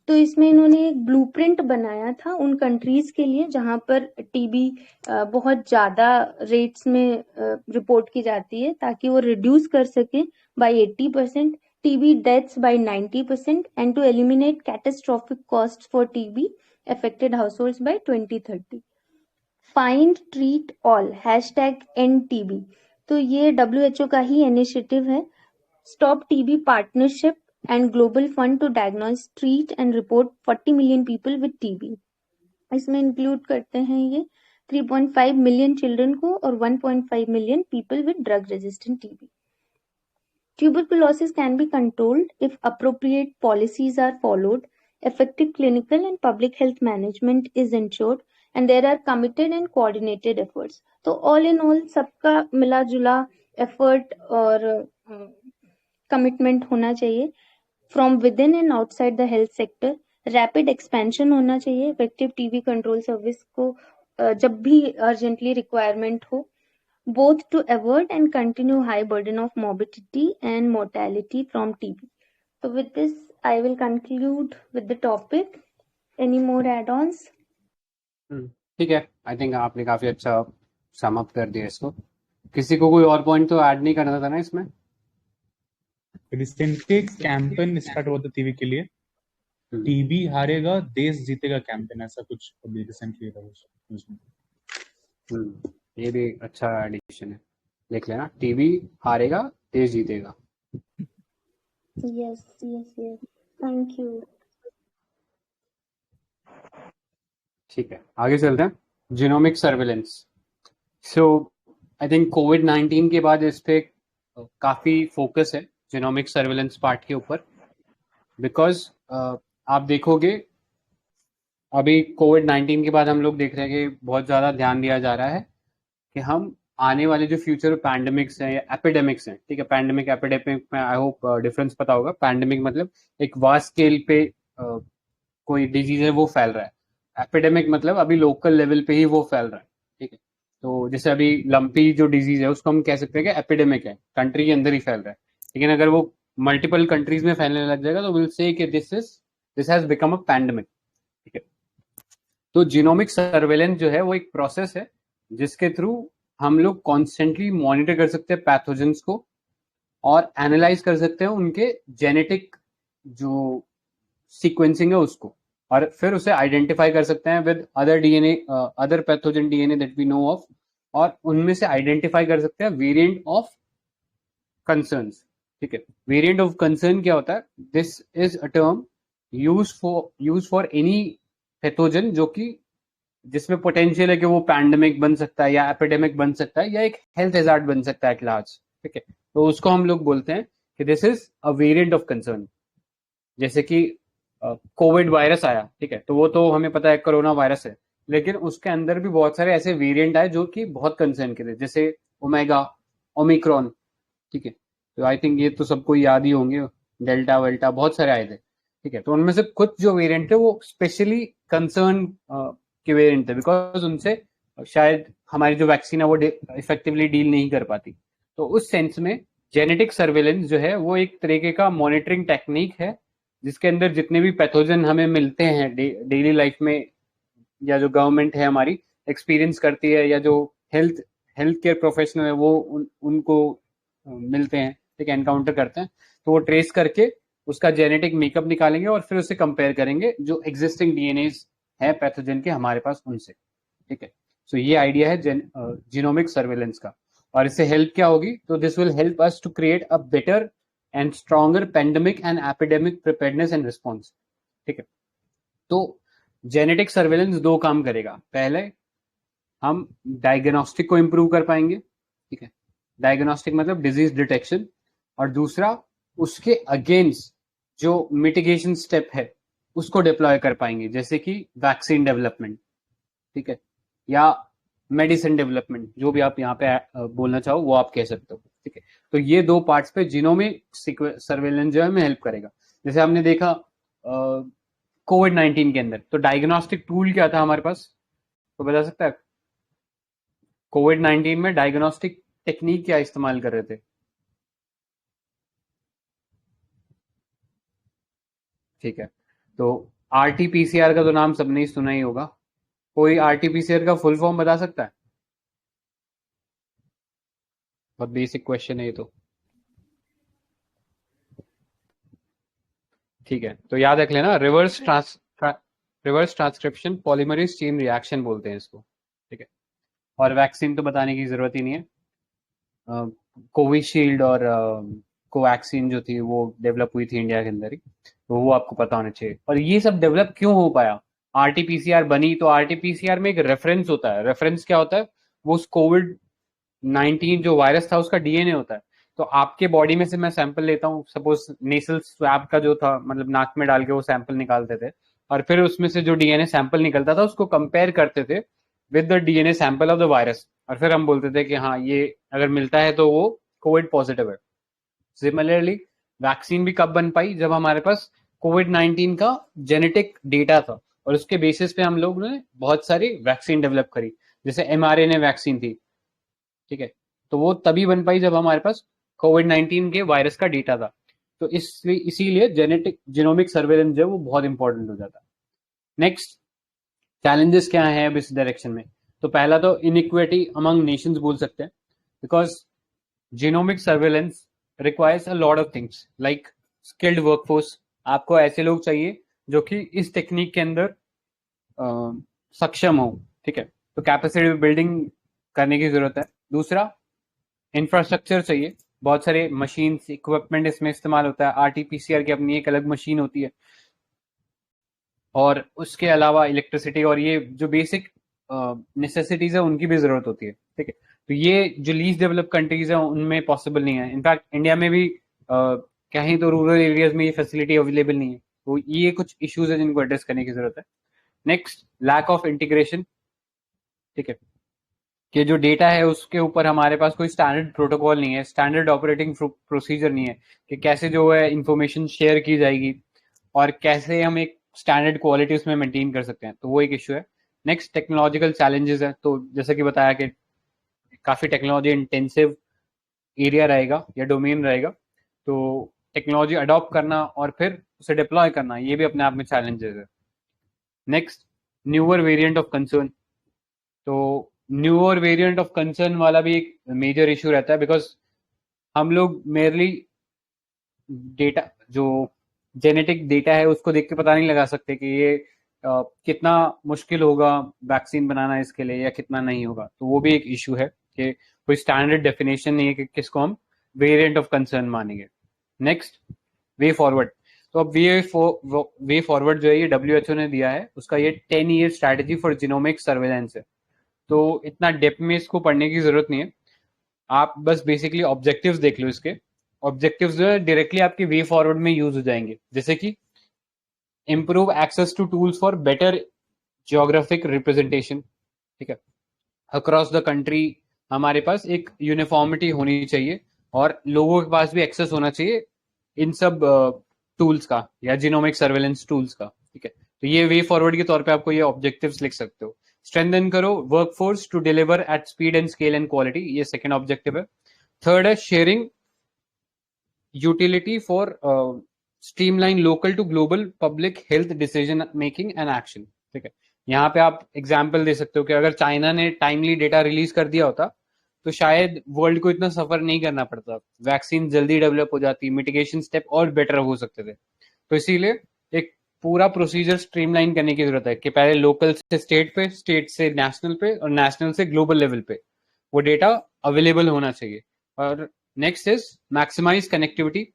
Speaker 3: तो इसमें इन्होंने एक ब्लूप्रिंट बनाया था उन कंट्रीज के लिए जहां पर टीबी बहुत ज्यादा रेट्स में रिपोर्ट की जाती है, ताकि वो रिड्यूस कर सके by 80%, TB deaths by 90%, and to eliminate catastrophic cost for TB affected households by 2030। Find treat all #NTB, तो ये WHO का ही इनिशिएटिव है। Stop TB partnership and global fund to diagnose, treat and report 40 million people with TB. इसमें इंक्लूड करते हैं ये 3.5 मिलियन चिल्ड्रन को और 1.5 million people with drug resistant TB. Tuberculosis can be controlled if appropriate policies are followed, effective clinical and public health management is ensured, and there are committed and coordinated efforts। तो all in all सबका मिला जुला एफर्ट और कमिटमेंट होना चाहिए from with in and outside the health sector. Rapid expansion होना चाहिए इफेक्टिव टीबी कंट्रोल सर्विस को जब भी अर्जेंटली रिक्वायरमेंट हो, both to avert and continue high burden of morbidity and mortality from TB। So with this, I will conclude with the topic। Any more add-ons?
Speaker 1: ठीक है, आई थिंक आपने काफी अच्छा सम अप कर दिया इसको। किसी को कोई और पॉइंट तो ऐड नहीं करना था ना इसमें?
Speaker 2: रिसेंटली एक कैंपेन स्टार्ट हुआ था टीबी के लिए, टीबी हारेगा देश जीतेगा कैंपेन, ऐसा कुछ अभी रिसेंटली था उसमें।
Speaker 1: ये भी अच्छा एडिशन है, लिख लेना, टीबी हारेगा देश जीतेगा।
Speaker 3: Yes, yes, yes। Thank you।
Speaker 1: ठीक है, आगे चलते हैं। Genomic surveillance. So I think कोविड-19 के बाद इस पे काफी फोकस है जीनोमिक सर्वेलेंस पार्ट के ऊपर, बिकॉज आप देखोगे अभी कोविड-19 के बाद हम लोग देख रहे हैं कि बहुत ज़्यादा ध्यान दिया जा रहा है कि हम आने वाले जो फ्यूचर पैंडेमिक्स हैं या एपिडेमिक्स हैं, ठीक है, पैंडेमिक एपिडेमिक में आई होप डिफरेंस पता होगा। पैंडेमिक मतलब एक वास्ट स्केल पे कोई डिजीज है वो फैल रहा है, एपिडेमिक मतलब अभी लोकल लेवल पे ही वो फैल रहा है, ठीक है। तो जैसे अभी लंपी जो डिजीज है उसको हम कह सकते हैं कि एपिडेमिक है, कंट्री के अंदर ही फैल रहा है, लेकिन अगर वो मल्टीपल कंट्रीज में फैलने लग जाएगा तो विल से कि this has become a pandemic, ठीक है। तो जीनोमिक सर्वेलेंस जो है वो एक प्रोसेस है जिसके थ्रू हम लोग कॉन्स्टेंटली मॉनिटर कर सकते हैं पैथोजेंस को और एनालाइज कर सकते हैं उनके जेनेटिक जो सीक्वेंसिंग है उसको, और फिर उसे आइडेंटिफाई कर सकते हैं with other DNA, other pathogen DNA that we know of, और उनमें से आइडेंटिफाई कर सकते हैं वेरिएंट ऑफ कंसर्न्स, ठीक है। वेरिएंट ऑफ कंसर्न क्या होता है? This is a term use for any pathogen जो कि जिसमें पोटेंशियल है कि वो पैंडेमिक बन सकता है या एपिडेमिक बन सकता है या एक हेल्थ हैजार्ड बन सकता है एट लार्ज, ठीक है। तो उसको हम लोग बोलते हैं कि this is a variant of concern. जैसे कि कोविड वायरस आया, ठीक है, तो वो तो हमें पता है कोरोना वायरस है, लेकिन उसके अंदर भी बहुत सारे ऐसे वेरिएंट आए जो कि बहुत कंसर्न के थे, जैसे ओमेगा, ओमिक्रॉन, ठीक है। तो आई थिंक ये तो सबको याद ही होंगे, डेल्टा वेल्टा बहुत सारे आए थे, ठीक है। तो उनमें से कुछ जो वेरिएंट थे वो स्पेशली कंसर्न के वेरिएंट थे, बिकॉज उनसे शायद हमारी जो वैक्सीन है वो इफेक्टिवली डील नहीं कर पाती। तो उस सेंस में जेनेटिक सर्वेलेंस जो है वो एक तरीके का मॉनिटरिंग टेक्निक है जिसके अंदर जितने भी पैथोजन हमें मिलते हैं डेली लाइफ में, या जो गवर्नमेंट है हमारी एक्सपीरियंस करती है, या जो हेल्थ केयर प्रोफेशनल है वो उनको मिलते हैं, ठीक है, एनकाउंटर करते हैं, तो वो ट्रेस करके उसका जेनेटिक मेकअप निकालेंगे और फिर उसे कंपेयर करेंगे जो एग्जिस्टिंग डीएनएज है पैथोजन के हमारे पास उनसे, ठीक है। सो ये आइडिया है जीनोमिक सर्वेलेंस का, और इससे हेल्प क्या होगी? तो this will help us to create a better and stronger pandemic and epidemic preparedness and response, ठीक है। तो जेनेटिक सर्वेलेंस दो काम करेगा, पहले हम डायग्नोस्टिक को इंप्रूव कर पाएंगे, ठीक है, डायग्नोस्टिक मतलब डिजीज डिटेक्शन, और दूसरा उसके अगेंस्ट जो मिटिगेशन स्टेप है उसको डिप्लॉय कर पाएंगे, जैसे कि वैक्सीन डेवलपमेंट, ठीक है, या मेडिसिन डेवलपमेंट, जो भी आप यहाँ पे बोलना चाहो वो आप कह सकते हो, ठीक है। तो ये दो पार्ट्स पे जीनोमिक सर्वेलेंस जो है हमें हेल्प करेगा। जैसे हमने देखा कोविड-19 के अंदर, तो डायग्नोस्टिक टूल क्या था हमारे पास, तो बता सकता है कोविड-19 में डायग्नोस्टिक टेक्निक क्या इस्तेमाल कर रहे थे? ठीक है, तो आरटीपीसीआर का तो नाम सबने ही सुना ही होगा। कोई आरटीपीसीआर का फुल फॉर्म बता सकता है? बहुत बेसिक क्वेश्चन है ये तो। ठीक है, तो याद रख लेना, reverse transcription polymerase chain reaction बोलते हैं इसको, ठीक है। और वैक्सीन तो बताने की जरूरत ही नहीं है, कोविशील्ड और कोवैक्सीन जो थी वो डेवलप हुई थी इंडिया के अंदर ही, तो वो आपको पता होना चाहिए। और ये सब डेवलप क्यों हो पाया? आरटीपीसीआर बनी, तो आरटीपीसीआर में एक रेफरेंस होता है। रेफरेंस क्या होता है? वो उस कोविड-19 जो वायरस था उसका डीएनए होता है। तो आपके बॉडी में से मैं सैंपल लेता हूँ, सपोज नेसल स्वैब का जो था, मतलब नाक में डाल के वो सैंपल निकालते थे, और फिर उसमें से जो डीएनए सैंपल निकलता था उसको कंपेयर करते थे with the DNA sample of the virus, और फिर हम बोलते थे कि हाँ ये अगर मिलता है तो वो कोविड पॉजिटिव है। सिमिलरली वैक्सीन भी कब बन पाई? जब हमारे पास कोविड-19 का जेनेटिक डेटा था, और उसके बेसिस पे हम लोग ने बहुत सारी वैक्सीन डेवलप करी, जैसे एमआरएनए वैक्सीन थी, ठीक है। तो वो तभी बन पाई जब हमारे पास कोविड-19 के वायरस का डेटा था। तो इसीलिए जेनेटिक जीनोमिक सर्वेलेंस जो है वो बहुत इंपॉर्टेंट हो जाता है। नेक्स्ट, चैलेंजेस क्या हैं अब इस डायरेक्शन में? तो पहला तो इनइक्विटी अमंग नेशंस बोल सकते हैं, because genomic surveillance requires a lot of things like skilled workforce. आपको ऐसे लोग चाहिए जो कि इस टेक्निक के अंदर सक्षम हो, ठीक है। तो कैपेसिटी बिल्डिंग करने की जरूरत है। दूसरा, इंफ्रास्ट्रक्चर चाहिए, बहुत सारे मशीन इक्विपमेंट इसमें इस्तेमाल होता है। आरटीपीसीआर की अपनी एक अलग मशीन होती है, और उसके अलावा इलेक्ट्रिसिटी और ये जो बेसिक नेसेसिटीज है उनकी भी जरूरत होती है, ठीक है। तो ये जो लीस्ट डेवलप कंट्रीज है उनमें पॉसिबल नहीं है। इनफैक्ट इंडिया में भी कहीं तो रूरल एरियाज में ये फैसिलिटी अवेलेबल नहीं है। तो ये कुछ इश्यूज है जिनको एड्रेस करने की जरूरत है। नेक्स्ट, लैक ऑफ इंटीग्रेशन, ठीक है, कि जो डेटा है उसके ऊपर हमारे पास कोई स्टैंडर्ड प्रोटोकॉल नहीं है, स्टैंडर्ड ऑपरेटिंग प्रोसीजर नहीं है कि कैसे जो है इंफॉर्मेशन शेयर की जाएगी और कैसे हम एक स्टैंडर्ड क्वालिटी उसमें मेंटेन कर सकते हैं। तो वो एक इशू है। नेक्स्ट, टेक्नोलॉजिकल चैलेंजेस है। तो जैसे कि बताया कि काफी टेक्नोलॉजी इंटेंसिव एरिया रहेगा या डोमेन रहेगा, तो टेक्नोलॉजी अडॉप्ट करना और फिर उसे डिप्लॉय करना ये भी अपने आप में चैलेंजेस है। Next, newer variant of concern. तो न्यूअर वेरिएंट ऑफ कंसर्न वाला भी एक मेजर इशू रहता है, बिकॉज हम लोग मेरली डेटा जो जेनेटिक डेटा है उसको देख के पता नहीं लगा सकते कि ये कितना मुश्किल होगा वैक्सीन बनाना इसके लिए या कितना नहीं होगा। तो वो भी एक इशू है कि कोई स्टैंडर्ड डेफिनेशन नहीं है कि किसको हम वेरिएंट ऑफ कंसर्न मानेंगे। Next, way forward. तो अब वे फॉरवर्ड जो है ये WHO ने दिया है, उसका ये 10 year strategy for genomic surveillance है। तो इतना डेप्थ में इसको पढ़ने की जरूरत नहीं है, आप बस बेसिकली ऑब्जेक्टिव्स देख लो इसके। ऑब्जेक्टिव्स जो है डायरेक्टली आपके वे फॉरवर्ड में यूज हो जाएंगे, जैसे कि improve access to tools for better geographic representation, ठीक है। अक्रॉस द कंट्री हमारे पास एक यूनिफॉर्मिटी होनी चाहिए और लोगों के पास भी एक्सेस होना चाहिए इन सब टूल्स का या जीनोमिक सर्वेलेंस टूल्स का, ठीक है। तो ये वे फॉरवर्ड के तौर पे आपको ये ऑब्जेक्टिव्स लिख सकते हो। स्ट्रेंथन करो workforce to deliver at speed and scale and quality, ये सेकंड ऑब्जेक्टिव है। थर्ड है sharing utility for streamline local to global public health decision making and action, ठीक है। यहाँ पे आप एग्जाम्पल दे सकते हो कि अगर चाइना ने टाइमली डेटा रिलीज कर दिया होता तो शायद वर्ल्ड को इतना सफर नहीं करना पड़ता, वैक्सीन जल्दी डेवलप हो जाती, मिटिगेशन स्टेप और बेटर हो सकते थे। तो इसीलिए एक पूरा प्रोसीजर स्ट्रीमलाइन करने की जरूरत है कि पहले लोकल से स्टेट पे, स्टेट से नेशनल पे और नेशनल से ग्लोबल लेवल पे वो डेटा अवेलेबल होना चाहिए। और next is maximize connectivity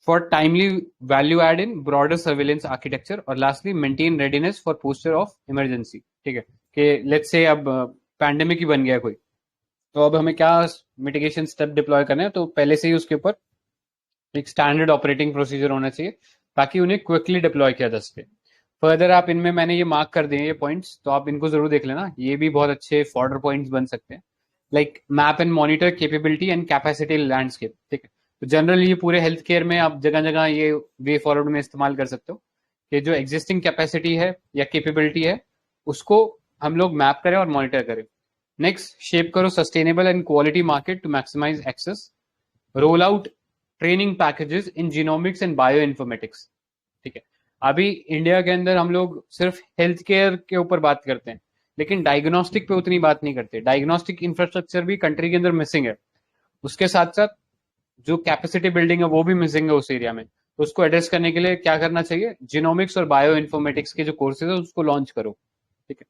Speaker 1: for timely value add in broader surveillance architecture, और lastly maintain readiness for poster of emergency, ठीक है। कि लेट्स से अब पैंडेमिक ही बन गया कोई, तो अब हमें क्या मिटिगेशन स्टेप डिप्लॉय करना है, तो पहले से ही उसके ऊपर एक स्टैंडर्ड ऑपरेटिंग प्रोसीजर होना चाहिए ताकि उन्हें क्विकली डिप्लॉय किया जा सके। फर्दर आप इनमें मैंने ये मार्क कर दिए ये पॉइंट्स, तो आप इनको जरूर देख लेना, ये भी बहुत अच्छे फॉर्डर पॉइंट्स बन सकते हैं। Like map and monitor capability and capacity landscape, ठीक है। तो जनरली ये पूरे हेल्थ केयर में आप जगह जगह ये वे फॉरवर्ड में इस्तेमाल कर सकते हो कि जो एग्जिस्टिंग कैपेसिटी है या कैपेबिलिटी है उसको हम लोग मैप करें और मॉनिटर करें। नेक्स्ट, शेप करो sustainable and quality market to maximise access, roll out training packages in genomics and bioinformatics, ठीक है। अभी इंडिया के अंदर हम लोग सिर्फ हेल्थ केयर के ऊपर बात करते हैं, लेकिन डायग्नोस्टिक पे उतनी बात नहीं करते। डायग्नोस्टिक इंफ्रास्ट्रक्चर भी कंट्री के अंदर मिसिंग है, उसके साथ साथ जो कैपेसिटी बिल्डिंग है वो भी मिसिंग है उस एरिया में। तो उसको एड्रेस करने के लिए क्या करना चाहिए, जीनोमिक्स और बायो इन्फॉर्मेटिक्स के जो कोर्सेज है उसको लॉन्च करो, ठीक है।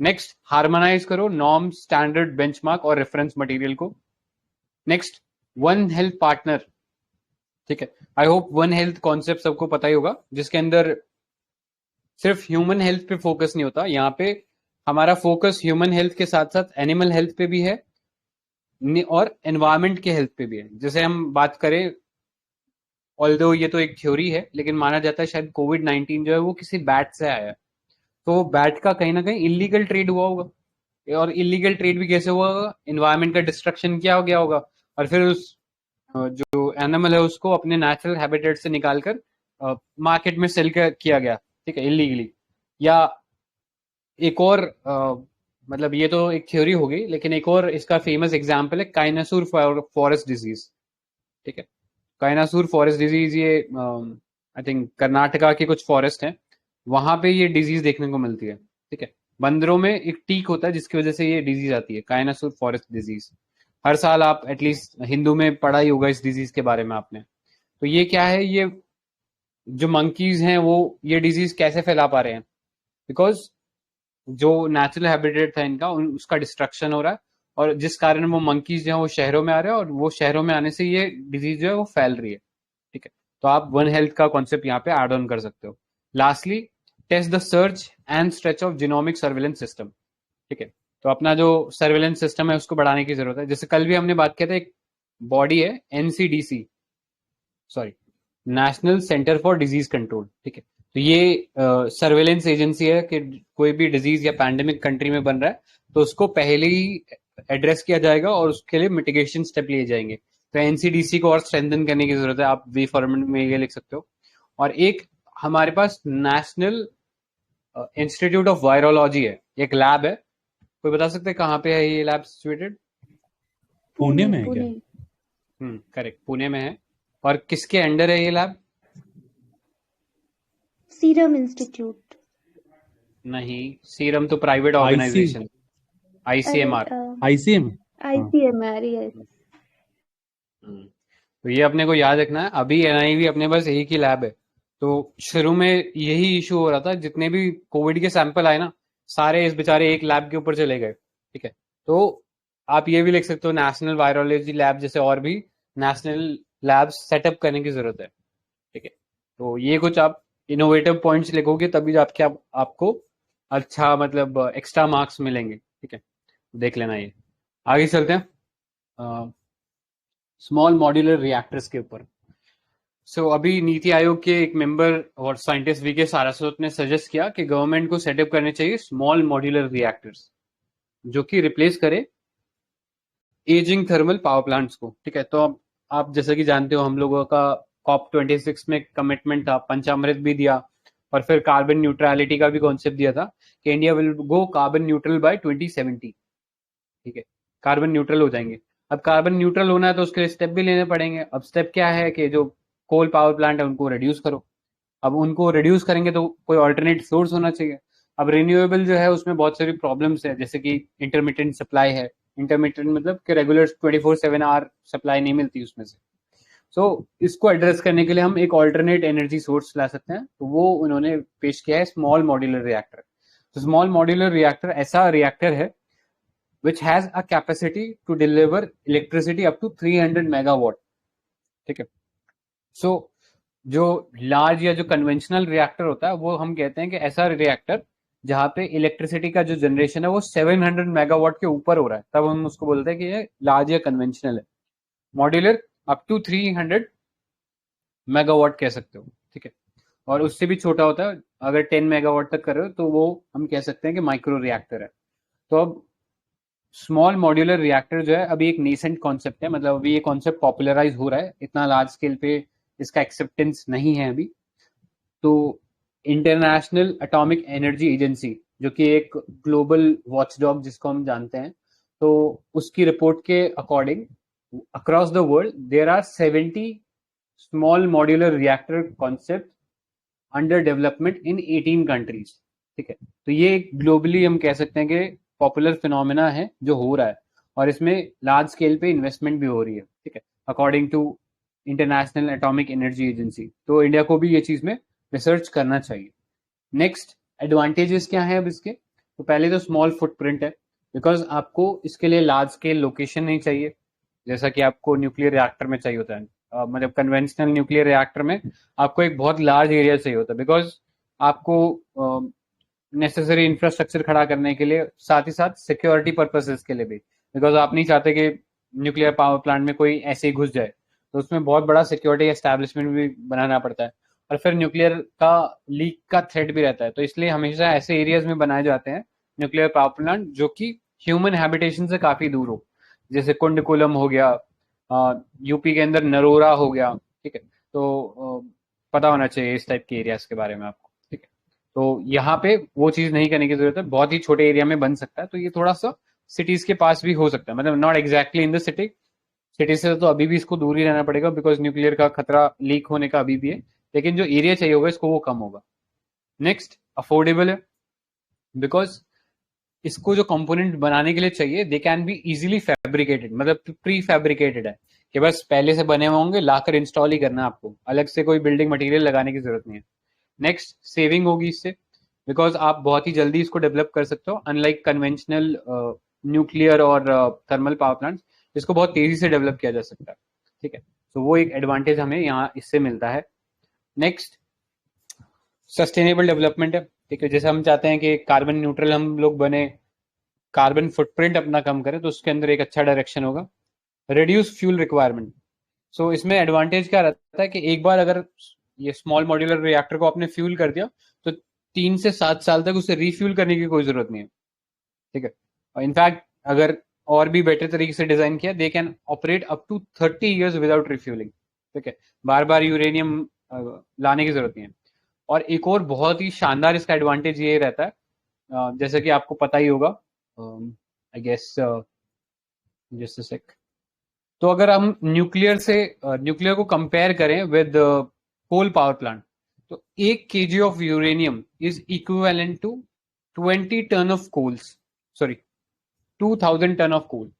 Speaker 1: नेक्स्ट, हार्मोनाइज करो नॉर्म, स्टैंडर्ड, बेंचमार्क और रेफरेंस मटेरियल को। नेक्स्ट, वन हेल्थ पार्टनर, ठीक है। I hope one health concept सबको पता ही होगा, जिसके अंदर सिर्फ ह्यूमन हेल्थ पे फोकस नहीं होता, यहाँ पे हमारा फोकस ह्यूमन हेल्थ के साथ साथ एनिमल हेल्थ पे भी है और एनवायरमेंट के हेल्थ पे भी है। जैसे हम बात करें, ऑल्दो ये तो एक थ्योरी है, लेकिन माना जाता है शायद कोविड-19 जो है वो किसी बैट से आया है, तो बैट का कहीं ना कहीं इलीगल ट्रेड हुआ होगा, और इलीगल ट्रेड भी कैसे हुआ होगा, इन्वायरमेंट का डिस्ट्रक्शन किया हो गया होगा, और फिर उस जो एनिमल है उसको अपने नेचुरल हैबिटेट से निकालकर मार्केट में सेल किया गया, ठीक है, इलीगली। या एक और मतलब ये तो एक थ्योरी हो गई, लेकिन एक और इसका फेमस एग्जांपल है काइनासूर फॉरेस्ट डिजीज, ठीक है। काइनासूर फॉरेस्ट डिजीज ये आई थिंक कर्नाटका के कुछ फॉरेस्ट हैं, वहां पे ये डिजीज देखने को मिलती है, ठीक है। बंदरों में एक टीक होता है जिसकी वजह से ये डिजीज आती है, काइनासूर फॉरेस्ट डिजीज। हर साल आप एटलीस्ट हिंदू में पढ़ा ही होगा इस डिजीज के बारे में आपने। तो ये क्या है, ये जो मंकीज हैं वो ये डिजीज कैसे फैला पा रहे हैं, बिकॉज जो नेचुरल हैबिटेट था इनका उसका डिस्ट्रक्शन हो रहा है, और जिस कारण वो मंकीज जो है वो शहरों में आ रहे हैं, और वो शहरों में आने से ये डिजीज जो है वो फैल रही है, ठीक है। तो आप वन हेल्थ का कॉन्सेप्ट यहाँ पे एड ऑन कर सकते हो। Lastly, test the search and stretch of genomic surveillance system, ठीक है। तो अपना जो सर्विलेंस सिस्टम है उसको बढ़ाने की जरूरत है। जैसे कल भी हमने बात किया था, एक बॉडी है NCDC, sorry, national centre for disease control, ठीक है। तो ये सर्वेलेंस एजेंसी है कि कोई भी डिजीज या पैंडेमिक कंट्री में बन रहा है तो उसको पहले ही एड्रेस किया जाएगा और उसके लिए मिटिगेशन स्टेप लिए जाएंगे। तो एनसीडीसी को और स्ट्रेंथन करने की जरूरत है, आप वी फॉर्मेट में ये लिख सकते हो। और एक हमारे पास नेशनल इंस्टीट्यूट ऑफ वायरोलॉजी है, एक लैब है, कोई बता सकते हैं कहाँ पे है ये लैब सिचुएटेड?
Speaker 2: पुणे में है क्या?
Speaker 1: करेक्ट, पुणे में है। और किसके अंडर है ये लैब?
Speaker 3: Serum institute.
Speaker 1: नहीं, सीरम तो private organisation, ICMR.
Speaker 2: ICM,
Speaker 3: ICMR, yes.
Speaker 1: तो ये अपने को याद रखना है। अभी एनआईवी अपने पास एक ही लैब है, तो शुरू में यही इशू हो रहा था, जितने भी कोविड के सैंपल आए ना सारे इस बेचारे एक लैब के ऊपर चले गए, ठीक है। तो आप ये भी लिख सकते हो नेशनल वायरोलॉजी लैब जैसे और भी नेशनल लैब सेटअप करने की जरूरत है, ठीक है। तो ये कुछ आप इनोवेटिव पॉइंट्स लिखोगे तभी आपके आपको अच्छा मतलब एक्स्ट्रा मार्क्स मिलेंगे, ठीक है। देख लेना ये। आगे चलते हैं स्मॉल मॉड्यूलर रिएक्टर्स के ऊपर। सो अभी नीति आयोग के एक मेंबर और साइंटिस्ट वीके सारस्वत ने सजेस्ट किया कि गवर्नमेंट को सेटअप करने चाहिए स्मॉल मॉड्यूलर रिएक्टर्स जो कि रिप्लेस करे एजिंग थर्मल पावर प्लांट्स को, ठीक है। तो अब आप जैसे कि जानते हो हम लोगों का COP26 में कमिटमेंट था, पंचामृत भी दिया, और फिर कार्बन न्यूट्रलिटी का भी कॉन्सेप्ट दिया था कि India will go carbon neutral bye 2070, ठीक है। कार्बन न्यूट्रल हो जाएंगे। अब कार्बन न्यूट्रल होना है तो उसके लिए स्टेप भी लेने पड़ेंगे। अब स्टेप क्या है कि जो कोल पावर प्लांट है उनको रिड्यूस करो। अब उनको रिड्यूस करेंगे तो कोई ऑल्टरनेट सोर्स होना चाहिए। अब रिन्यूएबल जो है उसमें बहुत सारी प्रॉब्लम्स है, जैसे कि इंटरमिटेंट सप्लाई है। इंटरमिटेंट मतलब कि रेगुलर 24/7 आवर सप्लाई नहीं मिलती उसमें से। सो इसको एड्रेस करने के लिए हम एक ऑल्टरनेट एनर्जी सोर्स ला सकते हैं, तो वो उन्होंने पेश किया है स्मॉल मॉड्यूलर रिएक्टर। तो स्मॉल मॉड्यूलर रिएक्टर ऐसा रिएक्टर है which has a capacity to deliver electricity up to 300 megawatt, ठीक है। सो जो लार्ज या जो कन्वेंशनल रिएक्टर होता है वो हम कहते हैं कि ऐसा रिएक्टर जहां पे इलेक्ट्रिसिटी का जो जनरेशन है वो 700 मेगावाट के ऊपर हो रहा है, तब हम उसको बोलते हैं कि ये लार्ज या कन्वेंशनल है। मॉड्यूलर अप टू 300 मेगावाट कह सकते हो, ठीक है। और उससे भी छोटा होता है, अगर 10 मेगावाट तक कर रहे हो तो वो हम कह सकते हैं कि माइक्रो रिएक्टर है। तो अब स्मॉल मॉड्यूलर रिएक्टर जो है अभी एक नेसेंट कॉन्सेप्ट है, मतलब अभी ये कॉन्सेप्ट पॉपुलराइज हो रहा है, इतना लार्ज स्केल पे इसका एक्सेप्टेंस नहीं है अभी। तो इंटरनेशनल एटॉमिक एनर्जी एजेंसी, जो कि एक ग्लोबल वॉचडॉग जिसको हम जानते हैं, तो उसकी रिपोर्ट के according across the world there are 70 small modular reactor concept under development in 18 countries. ठीक है, तो ये एक ग्लोबली हम कह सकते हैं कि पॉपुलर फिनोमेना है जो हो रहा है, और इसमें लार्ज स्केल पे इन्वेस्टमेंट भी हो रही है। ठीक है, according to international atomic energy agency. तो इंडिया को भी ये चीज में रिसर्च करना चाहिए। नेक्स्ट एडवांटेजेस क्या है अब इसके? तो पहले तो स्मॉल फुटप्रिंट है, बिकॉज आपको इसके लिए लार्ज स्केल लोकेशन नहीं चाहिए, जैसा कि आपको न्यूक्लियर रिएक्टर में चाहिए होता है। मतलब कन्वेंशनल न्यूक्लियर रिएक्टर में आपको एक बहुत लार्ज एरिया चाहिए होता है, बिकॉज आपको नेसेसरी इंफ्रास्ट्रक्चर खड़ा करने के लिए, साथ ही साथ सिक्योरिटी पर्पसेस के लिए भी, बिकॉज आप नहीं चाहते कि न्यूक्लियर पावर प्लांट में कोई ऐसे ही घुस जाए, तो उसमें बहुत बड़ा सिक्योरिटी एस्टैब्लिशमेंट भी बनाना पड़ता है, और फिर न्यूक्लियर का लीक का थ्रेट भी रहता है। तो इसलिए हमेशा ऐसे एरियाज में बनाए जाते हैं न्यूक्लियर पावर प्लांट जो कि ह्यूमन हैबिटेशन से काफी दूर हो, जैसे कुंडकुलम हो गया, यूपी के अंदर नरोरा हो गया। ठीक है, तो पता होना चाहिए इस टाइप के एरियाज के बारे में आपको। ठीक है, तो यहाँ पे वो चीज नहीं करने की जरूरत है, बहुत ही छोटे एरिया में बन सकता है। तो ये थोड़ा सा सिटीज के पास भी हो सकता है, मतलब not exactly in the city, city से तो अभी भी इसको दूर ही रहना पड़ेगा, बिकॉज न्यूक्लियर का खतरा लीक होने का अभी भी है, लेकिन जो एरिया चाहिए होगा इसको वो कम होगा। नेक्स्ट अफोर्डेबल है, बिकॉज इसको जो कंपोनेंट बनाने के लिए चाहिए they can be easily fabricated, मतलब प्री फैब्रिकेटेड है कि बस पहले से बने हुए होंगे, लाकर इंस्टॉल ही करना है आपको, अलग से कोई बिल्डिंग मटेरियल लगाने की जरूरत नहीं है। नेक्स्ट सेविंग होगी इससे, बिकॉज आप बहुत ही जल्दी इसको डेवलप कर सकते हो, अनलाइक कन्वेंशनल न्यूक्लियर और थर्मल पावर प्लांट, इसको बहुत तेजी से डेवलप किया जा सकता है। ठीक है, तो वो एक एडवांटेज हमें यहाँ इससे मिलता है। नेक्स्ट सस्टेनेबल डेवलपमेंट है। ठीक है, जैसे हम चाहते हैं कि कार्बन न्यूट्रल हम लोग बने, कार्बन फुटप्रिंट अपना कम करें, तो उसके अंदर एक अच्छा डायरेक्शन होगा। रिड्यूस फ्यूल रिक्वायरमेंट, सो इसमें एडवांटेज क्या रहता है कि एक बार अगर ये स्मॉल मॉड्यूलर रिएक्टर को आपने फ्यूल कर दिया तो 3 से 7 साल तक उसे रिफ्यूल करने की कोई जरूरत नहीं है। ठीक है, और इनफैक्ट अगर और भी बेटर तरीके से डिजाइन किया, they can operate up to 30 years without refuelling. ठीक है, बार बार यूरेनियम लाने की जरूरत नहीं है। और एक और बहुत ही शानदार इसका एडवांटेज ये रहता है, जैसे कि आपको पता ही होगा, आई गेस जस्ट अ सेक, तो अगर हम न्यूक्लियर को कंपेयर करें विद कोल पावर प्लांट, तो 1 kg of uranium is equivalent to 20 ton of coals, sorry 2000 ton of coal.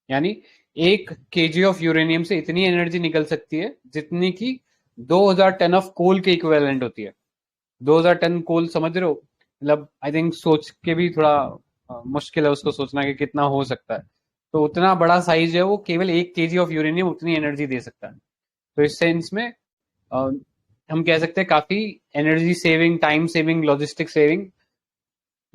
Speaker 1: यानी 1 kg ऑफ यूरेनियम से इतनी एनर्जी निकल सकती है जितनी की 2000 टन ऑफ कोल के इक्विवेलेंट होती है। 2000 टन कोल समझ रहे हो, मतलब आई थिंक सोच के भी थोड़ा मुश्किल है उसको सोचना कि कितना हो सकता है। तो उतना बड़ा साइज है वो, केवल 1 kg ऑफ यूरेनियम उतनी एनर्जी दे सकता है। तो इस सेंस में हम कह सकते हैं काफी energy saving, time saving, logistic saving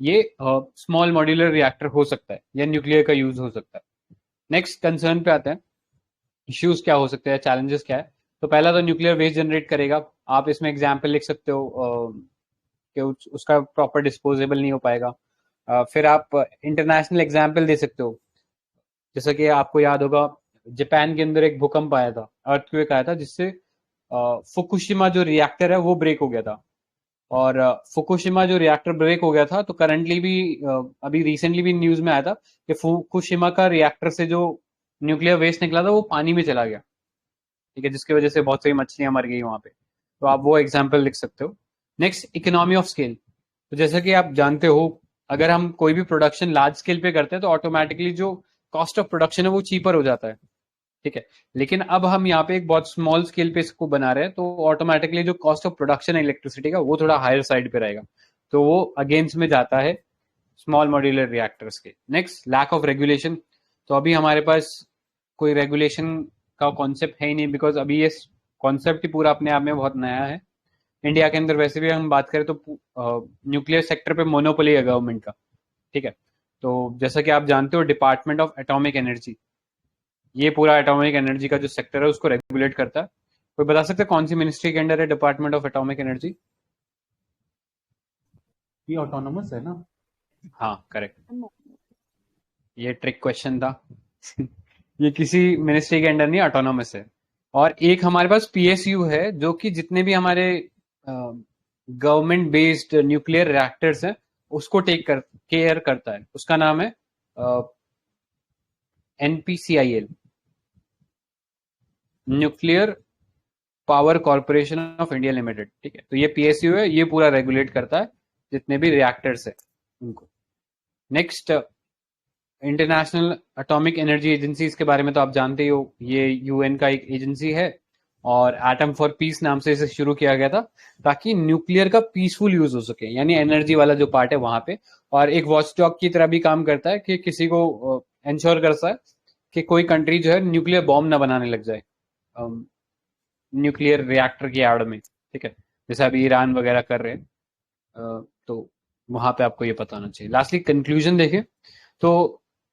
Speaker 1: ये स्मॉल मॉड्यूलर रिएक्टर हो सकता है, या न्यूक्लियर का यूज हो सकता है। नेक्स्ट कंसर्न पे आते हैं, इश्यूज क्या हो सकते हैं, चैलेंजेस क्या है। तो पहला तो न्यूक्लियर वेस्ट जनरेट करेगा, आप इसमें एग्जाम्पल लिख सकते हो कि उसका प्रॉपर डिस्पोजेबल नहीं हो पाएगा। फिर आप इंटरनेशनल एग्जाम्पल दे सकते हो, जैसा कि आपको याद होगा जापान के अंदर एक भूकंप आया था, अर्थक्वेक आया था, जिससे फुकुशिमा जो रिएक्टर है वो ब्रेक हो गया था। और फुकुशिमा जो रिएक्टर ब्रेक हो गया था, तो करंटली भी अभी रिसेंटली भी न्यूज में आया था कि फुकुशिमा का रिएक्टर से जो न्यूक्लियर वेस्ट निकला था वो पानी में चला गया। ठीक है, जिसकी वजह से बहुत सारी मछलियां मर गई वहां पे। तो आप वो एग्जाम्पल लिख सकते हो। नेक्स्ट इकोनॉमी ऑफ स्केल, तो जैसा कि आप जानते हो अगर हम कोई भी प्रोडक्शन लार्ज स्केल पे करते हैं तो ऑटोमेटिकली जो कॉस्ट ऑफ प्रोडक्शन है वो चीपर हो जाता है। ठीक है, लेकिन अब हम यहाँ पे एक बहुत स्मॉल स्केल पे इसको बना रहे हैं, तो ऑटोमेटिकली जो कॉस्ट ऑफ प्रोडक्शन है इलेक्ट्रिसिटी का वो थोड़ा हायर साइड पे रहेगा, तो वो अगेंस्ट में जाता है स्मॉल मॉड्यूलर रिएक्टर्स के। नेक्स्ट लैक ऑफ रेगुलेशन, तो अभी हमारे पास कोई रेगुलेशन का कॉन्सेप्ट है ही नहीं, बिकॉज अभी ये कॉन्सेप्ट ही पूरा अपने आप में बहुत नया है। इंडिया के अंदर वैसे भी हम बात करें तो न्यूक्लियर सेक्टर पे मोनोपोली है गवर्नमेंट का। ठीक है, तो जैसा कि आप जानते हो डिपार्टमेंट ऑफ एटॉमिक एनर्जी, ये पूरा एटॉमिक एनर्जी का जो सेक्टर है उसको रेगुलेट करता है। कोई बता सकते हैं कौन सी मिनिस्ट्री के अंडर है डिपार्टमेंट ऑफ एटॉमिक एनर्जी?
Speaker 2: ये ऑटोनोमस है ना?
Speaker 1: हाँ करेक्ट, ये ट्रिक क्वेश्चन था। ये किसी मिनिस्ट्री के अंडर नहीं, ऑटोनोमस है। और एक हमारे पास पीएसयू है जो कि जितने भी हमारे गवर्नमेंट बेस्ड न्यूक्लियर रिएक्टर्स हैं उसको केयर करता है, उसका नाम है NPCIL, nuclear power corporation of India limited. ठीक है, तो ये पीएसयू है, ये पूरा रेगुलेट करता है जितने भी रिएक्टर्स है उनको। Next, international atomic energy agency, इसके बारे में तो आप जानते ही हो, ये यूएन का एक एजेंसी है और एटम फॉर पीस नाम से इसे शुरू किया गया था ताकि न्यूक्लियर का पीसफुल यूज हो सके, यानी एनर्जी वाला जो पार्ट है वहां पे। और एक वॉचडॉग की तरह भी काम करता है कि किसी को इंश्योर करता है कि कोई कंट्री जो है न्यूक्लियर बॉम्ब ना बनाने लग जाए न्यूक्लियर रिएक्टर की आड़ में। ठीक है, जैसे अभी ईरान वगैरह कर रहे हैं, तो वहां पे आपको ये पता होना चाहिए। लास्टली कंक्लूजन देखें तो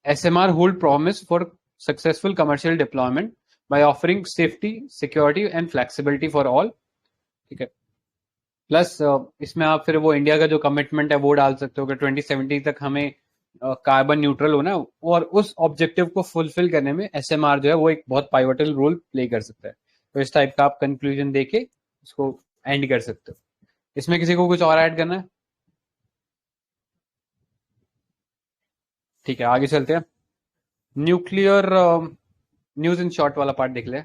Speaker 1: SMR hold promise for successful commercial deployment by offering safety, security and flexibility for all। ठीक है, प्लस इसमें आप फिर वो इंडिया का जो कमिटमेंट है वो डाल सकते हो कि 2070 तक हमें कार्बन न्यूट्रल होना है, और उस ऑब्जेक्टिव को फुलफिल करने में SMR जो है वो एक बहुत पाइवटल रोल प्ले कर सकता है। तो इस टाइप का आप कंक्लूजन देके इसको एंड कर सकते हो। इसमें किसी को कुछ और ऐड करना है? ठीक है, आगे चलते हैं। न्यूक्लियर न्यूज इन शॉर्ट वाला पार्ट देख ले।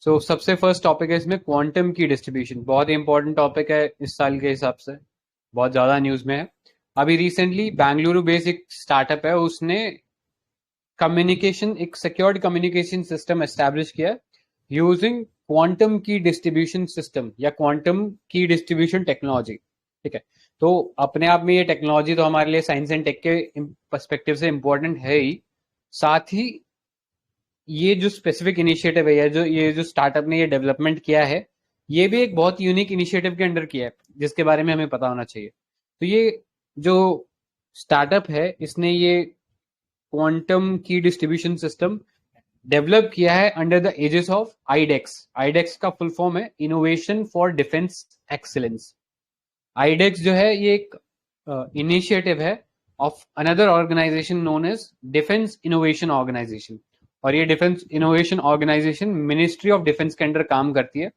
Speaker 1: सो सबसे फर्स्ट टॉपिक है इसमें क्वांटम की डिस्ट्रीब्यूशन। बहुत ही इंपॉर्टेंट टॉपिक है इस साल के हिसाब से, बहुत ज्यादा न्यूज में है। अभी रिसेंटली बेंगलुरु बेस्ड एक स्टार्टअप है, उसने कम्युनिकेशन, एक सिक्योर्ड कम्युनिकेशन सिस्टम एस्टैब्लिश किया यूजिंग क्वांटम की डिस्ट्रीब्यूशन सिस्टम या क्वांटम की डिस्ट्रीब्यूशन टेक्नोलॉजी। ठीक है, तो अपने आप में ये टेक्नोलॉजी तो हमारे लिए साइंस एंड टेक के पर्सपेक्टिव से इंपॉर्टेंट है ही, साथ ही ये जो स्पेसिफिक इनिशिएटिव है या ये जो स्टार्टअप ने ये डेवलपमेंट किया है, ये भी एक बहुत यूनिक इनिशिएटिव के अंडर किया है जिसके बारे में हमें पता होना चाहिए। तो ये जो स्टार्टअप है इसने ये क्वांटम की डिस्ट्रीब्यूशन सिस्टम डेवलप किया है under the aegis of iDEX. IDEX का फुल फॉर्म है innovation for defence excellence. IDEX जो है ये एक इनिशिएटिव है of another organisation known as defence innovation organisation. और ये defence innovation organisation ministry of defence के अंडर काम करती है।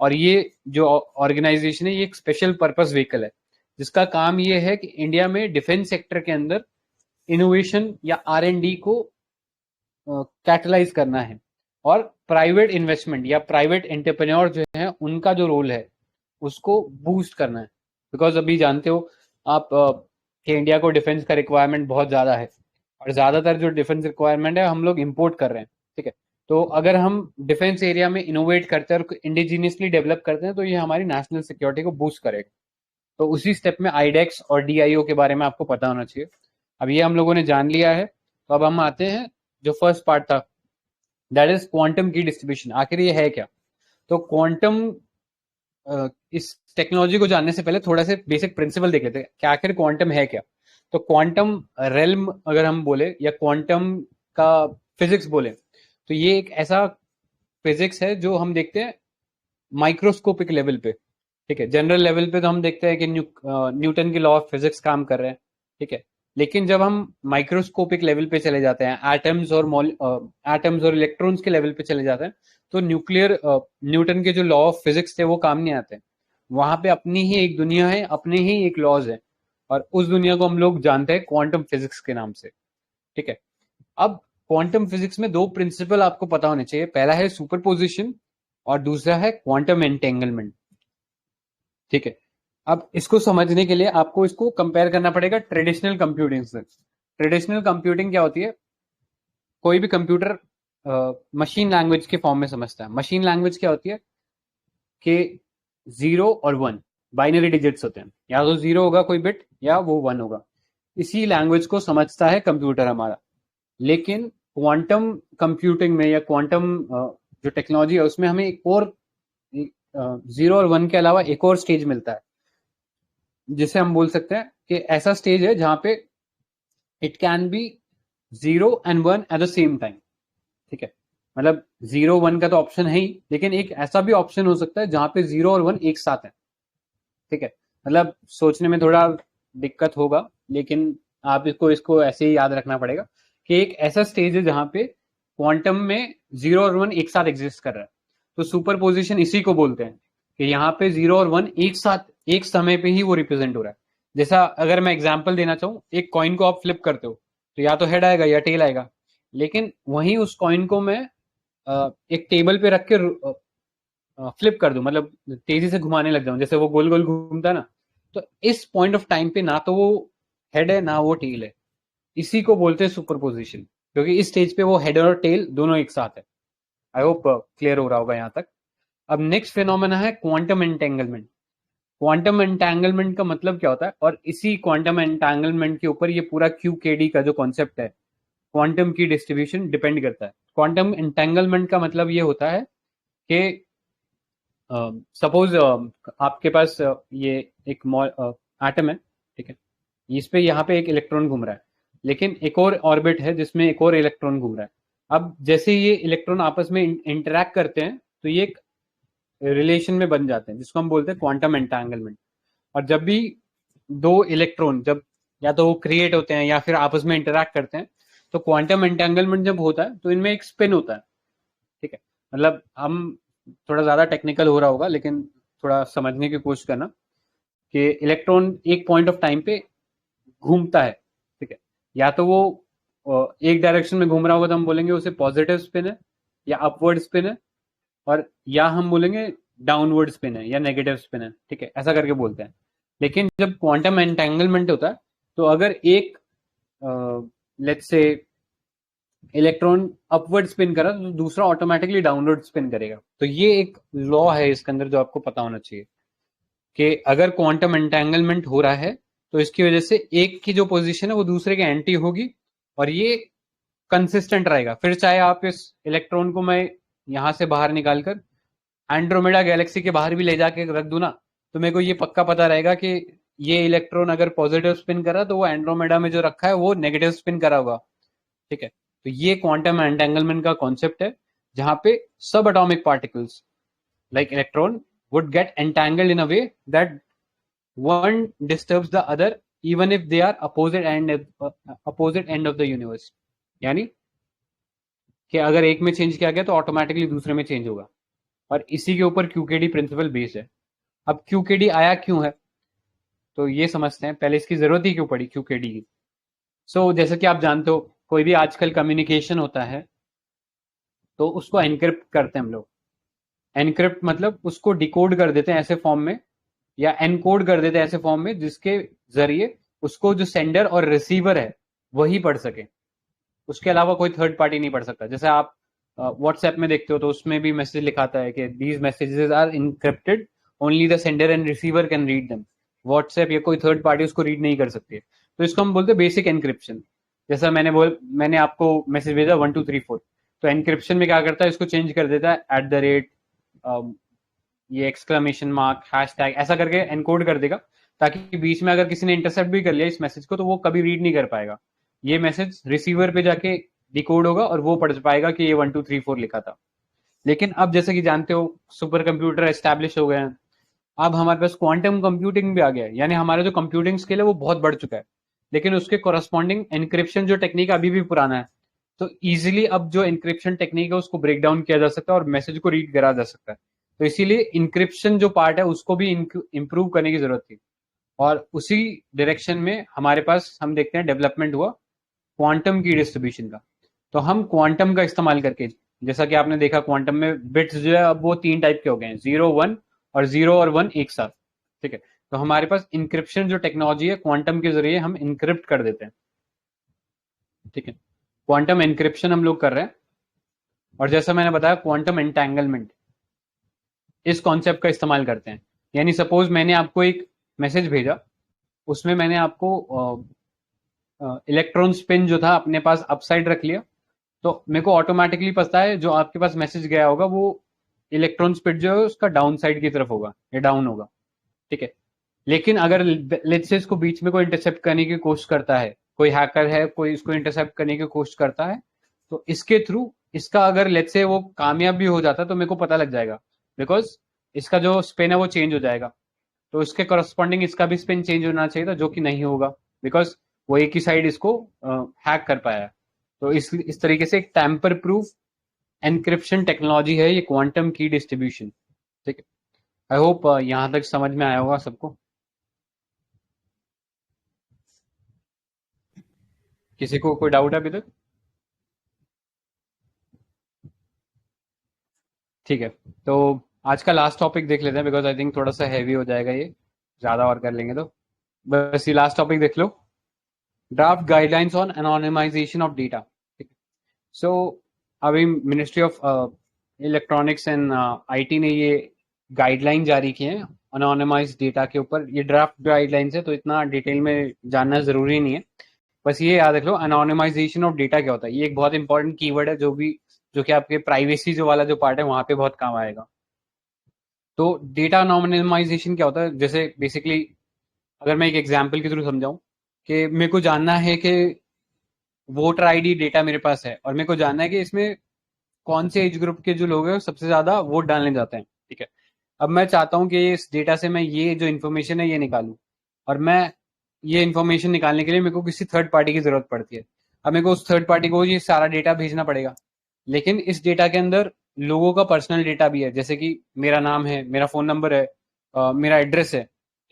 Speaker 1: और ये जो ऑर्गेनाइजेशन है ये एक स्पेशल पर्पस व्हीकल है जिसका काम ये है कि इंडिया में डिफेंस सेक्टर के अंदर इनोवेशन या R&D को कैटलाइज करना है, और प्राइवेट इन्वेस्टमेंट या प्राइवेट एंटरप्रेन्योर जो है उनका जो रोल है उसको बूस्ट करना है। बिकॉज अभी जानते हो आप कि इंडिया को डिफेंस का रिक्वायरमेंट बहुत ज़्यादा है, और ज़्यादातर जो डिफेंस रिक्वायरमेंट है हम लोग इम्पोर्ट कर रहे हैं। ठीक है, तो अगर हम डिफेंस एरिया में इनोवेट करते हैं और इंडिजीनियसली डेवलप करते हैं तो ये हमारी नेशनल सिक्योरिटी को बूस्ट करेगा। तो उसी स्टेप में आईडेक्स और DIO के बारे में आपको पता होना चाहिए। अब ये हम लोगों ने जान लिया है, तो अब हम आते हैं जो फर्स्ट पार्ट था, दैट इज क्वांटम की डिस्ट्रीब्यूशन। आखिर ये है क्या? तो क्वांटम, इस टेक्नोलॉजी को जानने से पहले थोड़ा से बेसिक प्रिंसिपल देख लेते हैं कि आखिर क्वांटम है क्या। तो क्वांटम रेल्म अगर हम बोले या क्वांटम का फिजिक्स बोले तो ये एक ऐसा फिजिक्स है जो हम देखते हैं माइक्रोस्कोपिक लेवल पे। ठीक है, जनरल लेवल पे तो हम देखते हैं कि न्यूटन की लॉ ऑफ फिजिक्स काम कर रहे हैं। ठीक है, लेकिन जब हम माइक्रोस्कोपिक लेवल पे चले जाते हैं, एटम्स और इलेक्ट्रॉन्स के लेवल पे चले जाते हैं, तो न्यूटन के जो लॉ ऑफ फिजिक्स थे वो काम नहीं आते। वहां पे अपनी ही एक दुनिया है, अपने ही एक लॉज है, और उस दुनिया को हम लोग जानते हैं क्वांटम फिजिक्स के नाम से। ठीक है, अब क्वांटम फिजिक्स में दो प्रिंसिपल आपको पता होने चाहिए। पहला है सुपरपोजिशन और दूसरा है क्वांटम एंटेंगलमेंट। ठीक है, अब इसको समझने के लिए आपको इसको कंपेयर करना पड़ेगा ट्रेडिशनल कंप्यूटिंग से। ट्रेडिशनल कंप्यूटिंग क्या होती है? कोई भी कंप्यूटर मशीन लैंग्वेज के फॉर्म में समझता है। मशीन लैंग्वेज क्या होती है कि 0 और 1 बाइनरी डिजिट्स होते हैं, या तो 0 होगा कोई बिट या वो 1 होगा। इसी लैंग्वेज को समझता है कंप्यूटर हमारा। लेकिन क्वांटम कंप्यूटिंग में या क्वांटम जो टेक्नोलॉजी है उसमें हमें एक और 0 और 1 के अलावा एक और स्टेज मिलता है, जिसे हम बोल सकते हैं कि ऐसा स्टेज है जहां पे it can be 0 and 1 at the same time. ठीक है, मतलब 0 1 का तो ऑप्शन है ही, लेकिन एक ऐसा भी ऑप्शन हो सकता है जहां पे 0 और 1 एक साथ है। ठीक है, मतलब सोचने में थोड़ा दिक्कत होगा, लेकिन आप इसको ऐसे ही याद रखना पड़ेगा कि एक ऐसा स्टेज है जहां पे क्वांटम में 0 और 1 एक साथ एग्जिस्ट कर रहा है। तो सुपरपोजिशन इसी को बोलते हैं कि यहाँ पे 0 और 1 एक साथ एक समय पे ही वो रिप्रेजेंट हो रहा है। जैसा अगर मैं एग्जांपल देना चाहूँ, एक कॉइन को आप फ्लिप करते हो तो या तो हेड आएगा या टेल आएगा, लेकिन वहीं उस कॉइन को मैं एक टेबल पे रख के फ्लिप कर दूं, मतलब तेजी से घुमाने लग जाऊं, जैसे वो गोल गोल घूमता है ना, तो इस पॉइंट ऑफ टाइम पे ना तो वो हेड है ना वो टेल है। इसी को बोलते हैं सुपरपोजिशन, क्योंकि इस स्टेज पे वो हेड और टेल दोनों एक साथ है। आई होप क्लियर हो रहा होगा यहाँ तक। अब नेक्स्ट फिनोमेना है क्वांटम एंटेंगलमेंट। क्वांटम एंटेंगलमेंट का मतलब क्या होता है, और इसी क्वांटम एंटेंगलमेंट के ऊपर ये पूरा QKD का जो कॉन्सेप्ट है, क्वांटम की डिस्ट्रीब्यूशन, डिपेंड करता है। क्वांटम एंटेंगलमेंट का मतलब ये होता है कि सपोज आपके पास ये एक एटम है, ठीक है, इस पे यहाँ पे एक इलेक्ट्रॉन घूम रहा है, लेकिन एक और ऑर्बिट है जिसमें एक और इलेक्ट्रॉन घूम रहा है। अब जैसे ये इलेक्ट्रॉन आपस में इंटरैक्ट करते हैं तो ये एक रिलेशन में बन जाते हैं, जिसको हम बोलते हैं क्वांटम एंटेंगलमेंट। और जब भी दो इलेक्ट्रॉन जब या तो वो क्रिएट होते हैं या फिर आपस में इंटरैक्ट करते हैं, तो क्वांटम एंटेंगलमेंट जब होता है तो इनमें एक स्पिन होता है, ठीक है। मतलब हम थोड़ा ज्यादा टेक्निकल हो रहा होगा, लेकिन थोड़ा समझने की कोशिश करना कि इलेक्ट्रॉन एक पॉइंट ऑफ टाइम पे घूमता है, ठीक है। या तो वो एक डायरेक्शन में घूम रहा होगा तो हम बोलेंगे उसे पॉजिटिव स्पिन है या अपवर्ड स्पिन है, और या हम बोलेंगे डाउनवर्ड स्पिन है या नेगेटिव स्पिन है, ठीक है, ऐसा करके बोलते हैं। लेकिन जब क्वांटम एंटेंगलमेंट होता है तो अगर एक let's say electron upward spin करा तो दूसरा ऑटोमेटिकली डाउनवर्ड स्पिन करेगा। तो ये एक लॉ है इसके अंदर जो आपको पता होना चाहिए कि अगर क्वांटम एंटेंगलमेंट हो रहा है तो इसकी वजह से एक की जो पोजीशन है वो दूसरे के एंटी होगी, और ये कंसिस्टेंट रहेगा। फिर चाहे आप इस इलेक्ट्रॉन को मैं यहां से बाहर निकालकर एंड्रोमेडा गैलेक्सी के बाहर भी ले जाके रख दूं ना, तो मेरे को ये पक्का पता रहेगा कि ये इलेक्ट्रॉन अगर पॉजिटिव स्पिन करा तो वो एंड्रोमेडा में जो रखा है वो नेगेटिव स्पिन करा होगा, ठीक है। तो ये क्वांटम एंटेंगलमेंट का कॉन्सेप्ट है, जहां पे सब atomic particles like electron would get entangled in a way that one disturbs the other even if they are opposite end of the universe। यानी कि अगर एक में चेंज किया गया तो ऑटोमेटिकली दूसरे में चेंज होगा, और इसी के ऊपर QKD प्रिंसिपल बेस्ड है। अब QKD आया क्यों है, तो ये समझते हैं पहले इसकी जरूरत ही क्यों पड़ी QKD की। जैसे कि आप जानते हो कोई भी आजकल कम्युनिकेशन होता है तो उसको एनक्रिप्ट करते हैं हम लोग। एनक्रिप्ट मतलब उसको डिकोड कर देते हैं ऐसे फॉर्म में, या एनकोड कर देते हैं ऐसे फॉर्म में जिसके जरिए उसको जो सेंडर और रिसीवर है वही पढ़ सके, उसके अलावा कोई थर्ड पार्टी नहीं पढ़ सकता। जैसे आप व्हाट्सएप में देखते हो तो उसमें भी मैसेज लिखाता है कि these messages are encrypted, only the sender and receiver can read them. WhatsApp या कोई थर्ड पार्टी उसको रीड नहीं कर सकती है। तो इसको हम बोलते हैं बेसिक एनक्रिप्शन। जैसा मैंने आपको मैसेज भेजा 1 2 3 4, तो एनक्रिप्शन में क्या करता है, इसको चेंज कर देता है ये एक्सक्लेमेशन मार्क हैशटैग ऐसा करके एनकोड कर देगा, ताकि बीच में अगर किसी ने इंटरसेप्ट भी कर लिया इस मैसेज को तो वो कभी रीड नहीं कर पाएगा। ये मैसेज रिसीवर पे जाके डिकोड होगा और वो पढ़ पाएगा कि ये 1 2 3 4 लिखा था। लेकिन अब जैसे कि जानते हो सुपर कंप्यूटर एस्टैब्लिश हो गए हैं, अब हमारे पास क्वांटम कंप्यूटिंग भी आ गया है, यानी हमारा जो कंप्यूटिंग स्किल है वो बहुत बढ़ चुका है, लेकिन उसके कोरस्पॉन्डिंग एनक्रिप्शन जो टेक्निक अभी भी पुराना है। तो इजीली अब जो एनक्रिप्शन टेक्निक है उसको ब्रेक डाउन किया जा सकता है और मैसेज को रीड करा जा सकता है। तो इसीलिए इंक्रिप्शन जो पार्ट है उसको भी इंप्रूव करने की जरूरत थी, और उसी डायरेक्शन में हमारे पास हम देखते हैं डेवलपमेंट हुआ क्वांटम की डिस्ट्रीब्यूशन का। तो हम क्वांटम का इस्तेमाल करके, जैसा कि आपने देखा क्वांटम में बिट्स जो है अब वो 3 टाइप के हो गए हैं, 0 1 और 0 और 1 एक साथ, ठीक है। तो हमारे पास इंक्रिप्शन जो टेक्नोलॉजी है क्वांटम के जरिए हम इंक्रिप्ट कर देते हैं, ठीक है। क्वांटम इंक्रिप्शन हम लोग कर रहे हैं, और जैसा मैंने बताया क्वांटम एंटेंगलमेंट इस कॉन्सेप्ट का इस्तेमाल करते हैं। यानी सपोज मैंने आपको एक मैसेज भेजा, उसमें मैंने आपको इलेक्ट्रॉन स्पिन जो था अपने पास अपसाइड रख लिया, तो मेरे को ऑटोमेटिकली पता है जो आपके पास मैसेज गया होगा वो इलेक्ट्रॉन स्पिन जो है उसका डाउन साइड की तरफ होगा या डाउन होगा, ठीक है। लेकिन अगर लेट्स से इसको बीच में कोई इंटरसेप्ट करने की कोशिश करता है, कोई हैकर है कोई इसको इंटरसेप्ट करने की कोशिश करता है, तो इसके थ्रू इसका अगर लेट्स से वो कामयाब भी हो जाता है तो मेरे को पता लग जाएगा, बिकॉज इसका जो स्पिन है वो चेंज हो जाएगा। तो उसके करस्पॉन्डिंग इसका भी स्पिन चेंज होना चाहिए था, जो कि नहीं होगा, बिकॉज वो एक ही साइड इसको हैक कर पाया। तो इस तरीके से एक टैम्पर प्रूफ एनक्रिप्शन टेक्नोलॉजी है ये क्वांटम की डिस्ट्रीब्यूशन। ठीक है, आई होप यहां तक समझ में आया होगा सबको। किसी को कोई डाउट है अभी तक? ठीक है, तो आज का लास्ट टॉपिक देख लेते हैं, बिकॉज आई थिंक थोड़ा सा हैवी हो जाएगा ये, ज्यादा और कर लेंगे तो। बस ये लास्ट टॉपिक देख लो, draft guidelines on anonymization of data. So अभी ministry of electronics and IT ने ये गाइडलाइन जारी की है अनोनिमाइज डेटा के ऊपर। ये ड्राफ्ट गाइडलाइंस है, तो इतना डिटेल में जानना जरूरी नहीं है। बस ये याद रख लो, अनोनिमाइजेशन ऑफ डेटा क्या होता है। ये एक बहुत इंपॉर्टेंट कीवर्ड है, जो कि आपके प्राइवेसी जो वाला जो पार्ट है वहां पे बहुत काम आएगा। तो डेटा अनोनिमाइजेशन क्या होता है, जैसे बेसिकली अगर मैं एक एग्जांपल के थ्रू समझाऊं कि मेरे को जानना है कि वोटर आईडी डेटा मेरे पास है, और मेरे को जानना है कि इसमें कौन से एज ग्रुप के जो लोग हैं सबसे ज्यादा वोट डालने जाते हैं। ठीक है, अब मैं चाहता हूं कि इस डेटा से मैं ये जो इन्फॉर्मेशन है ये निकालूं, और मैं ये इन्फॉर्मेशन निकालने के लिए मेरे को किसी थर्ड पार्टी की जरूरत पड़ती है। अब मेरे को उस थर्ड पार्टी को ये सारा डेटा भेजना पड़ेगा, लेकिन इस डेटा के अंदर लोगों का पर्सनल डेटा भी है, जैसे कि मेरा नाम है, मेरा फोन नंबर है, मेरा एड्रेस है।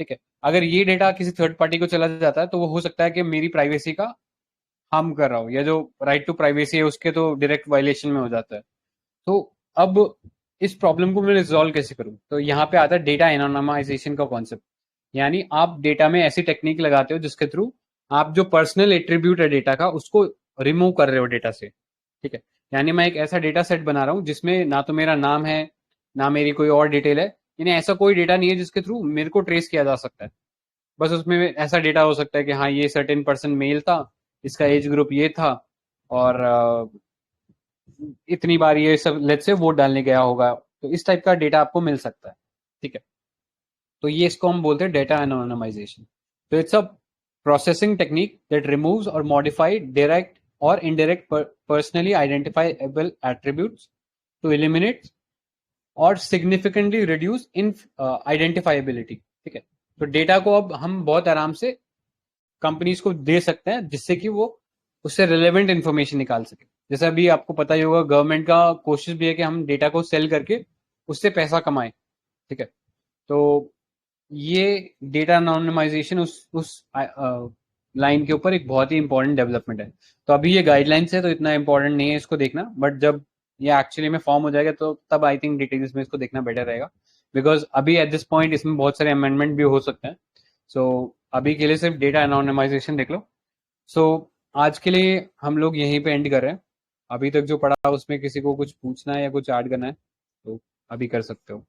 Speaker 1: ठीक है, अगर ये डेटा किसी थर्ड पार्टी को चला जाता है तो वो हो सकता है कि मेरी प्राइवेसी का हार्म कर रहा हो, या जो राइट टू प्राइवेसी है उसके तो डायरेक्ट वायलेशन में हो जाता है। तो अब इस प्रॉब्लम को मैं रिजॉल्व कैसे करूं, तो यहाँ पे आता है डेटा एनोनिमाइजेशन का कॉन्सेप्ट। यानी आप डेटा में ऐसी टेक्निक लगाते हो जिसके थ्रू आप जो पर्सनल एट्रीब्यूट है डेटा का उसको रिमूव कर रहे हो डेटा से। ठीक है, यानी मैं एक ऐसा डेटा सेट बना रहा हूँ जिसमें ना तो मेरा नाम है, ना मेरी कोई और डिटेल है, यानी ऐसा कोई डेटा नहीं है जिसके थ्रू मेरे को ट्रेस किया जा सकता है। बस उसमें ऐसा डेटा हो सकता है कि हाँ ये सर्टेन पर्सन मेल था, इसका एज ग्रुप ये था, और इतनी बार ये सब लेट से वोट डालने गया होगा। तो इस टाइप का डेटा आपको मिल सकता है। ठीक है, तो ये इसको हम बोलते हैं डेटा एनोनिमाइजेशन। तो it's a processing technique that removes or modify direct or indirect personally identifiable attributes to eliminate or significantly reduce in identifiability. ठीक है, तो डेटा को अब हम बहुत आराम से कंपनीज को दे सकते हैं जिससे कि वो उससे रिलेवेंट इंफॉर्मेशन निकाल सके। जैसे अभी आपको पता ही होगा, गवर्नमेंट का कोशिश भी है कि हम डेटा को सेल करके उससे पैसा कमाएं। ठीक है, तो ये डेटा अनोनिमाइजेशन उस लाइन के ऊपर एक बहुत ही इंपॉर्टेंट डेवलपमेंट है। तो अभी ये गाइडलाइंस है तो इतना इंपॉर्टेंट नहीं है इसको देखना, बट जब ये एक्चुअली में फॉर्म हो जाएगा तो तब आई थिंक डिटेल्स में इसको देखना बेटर रहेगा, बिकॉज अभी एट दिस पॉइंट इसमें बहुत सारे अमेंडमेंट भी हो सकते हैं। सो अभी के लिए सिर्फ डेटा एनोनिमाइजेशन देख लो। सो आज के लिए हम लोग यहीं पे एंड कर रहे हैं। अभी तक जो पढ़ा उसमें किसी को कुछ पूछना है या कुछ ऐड करना है तो अभी कर सकते हो।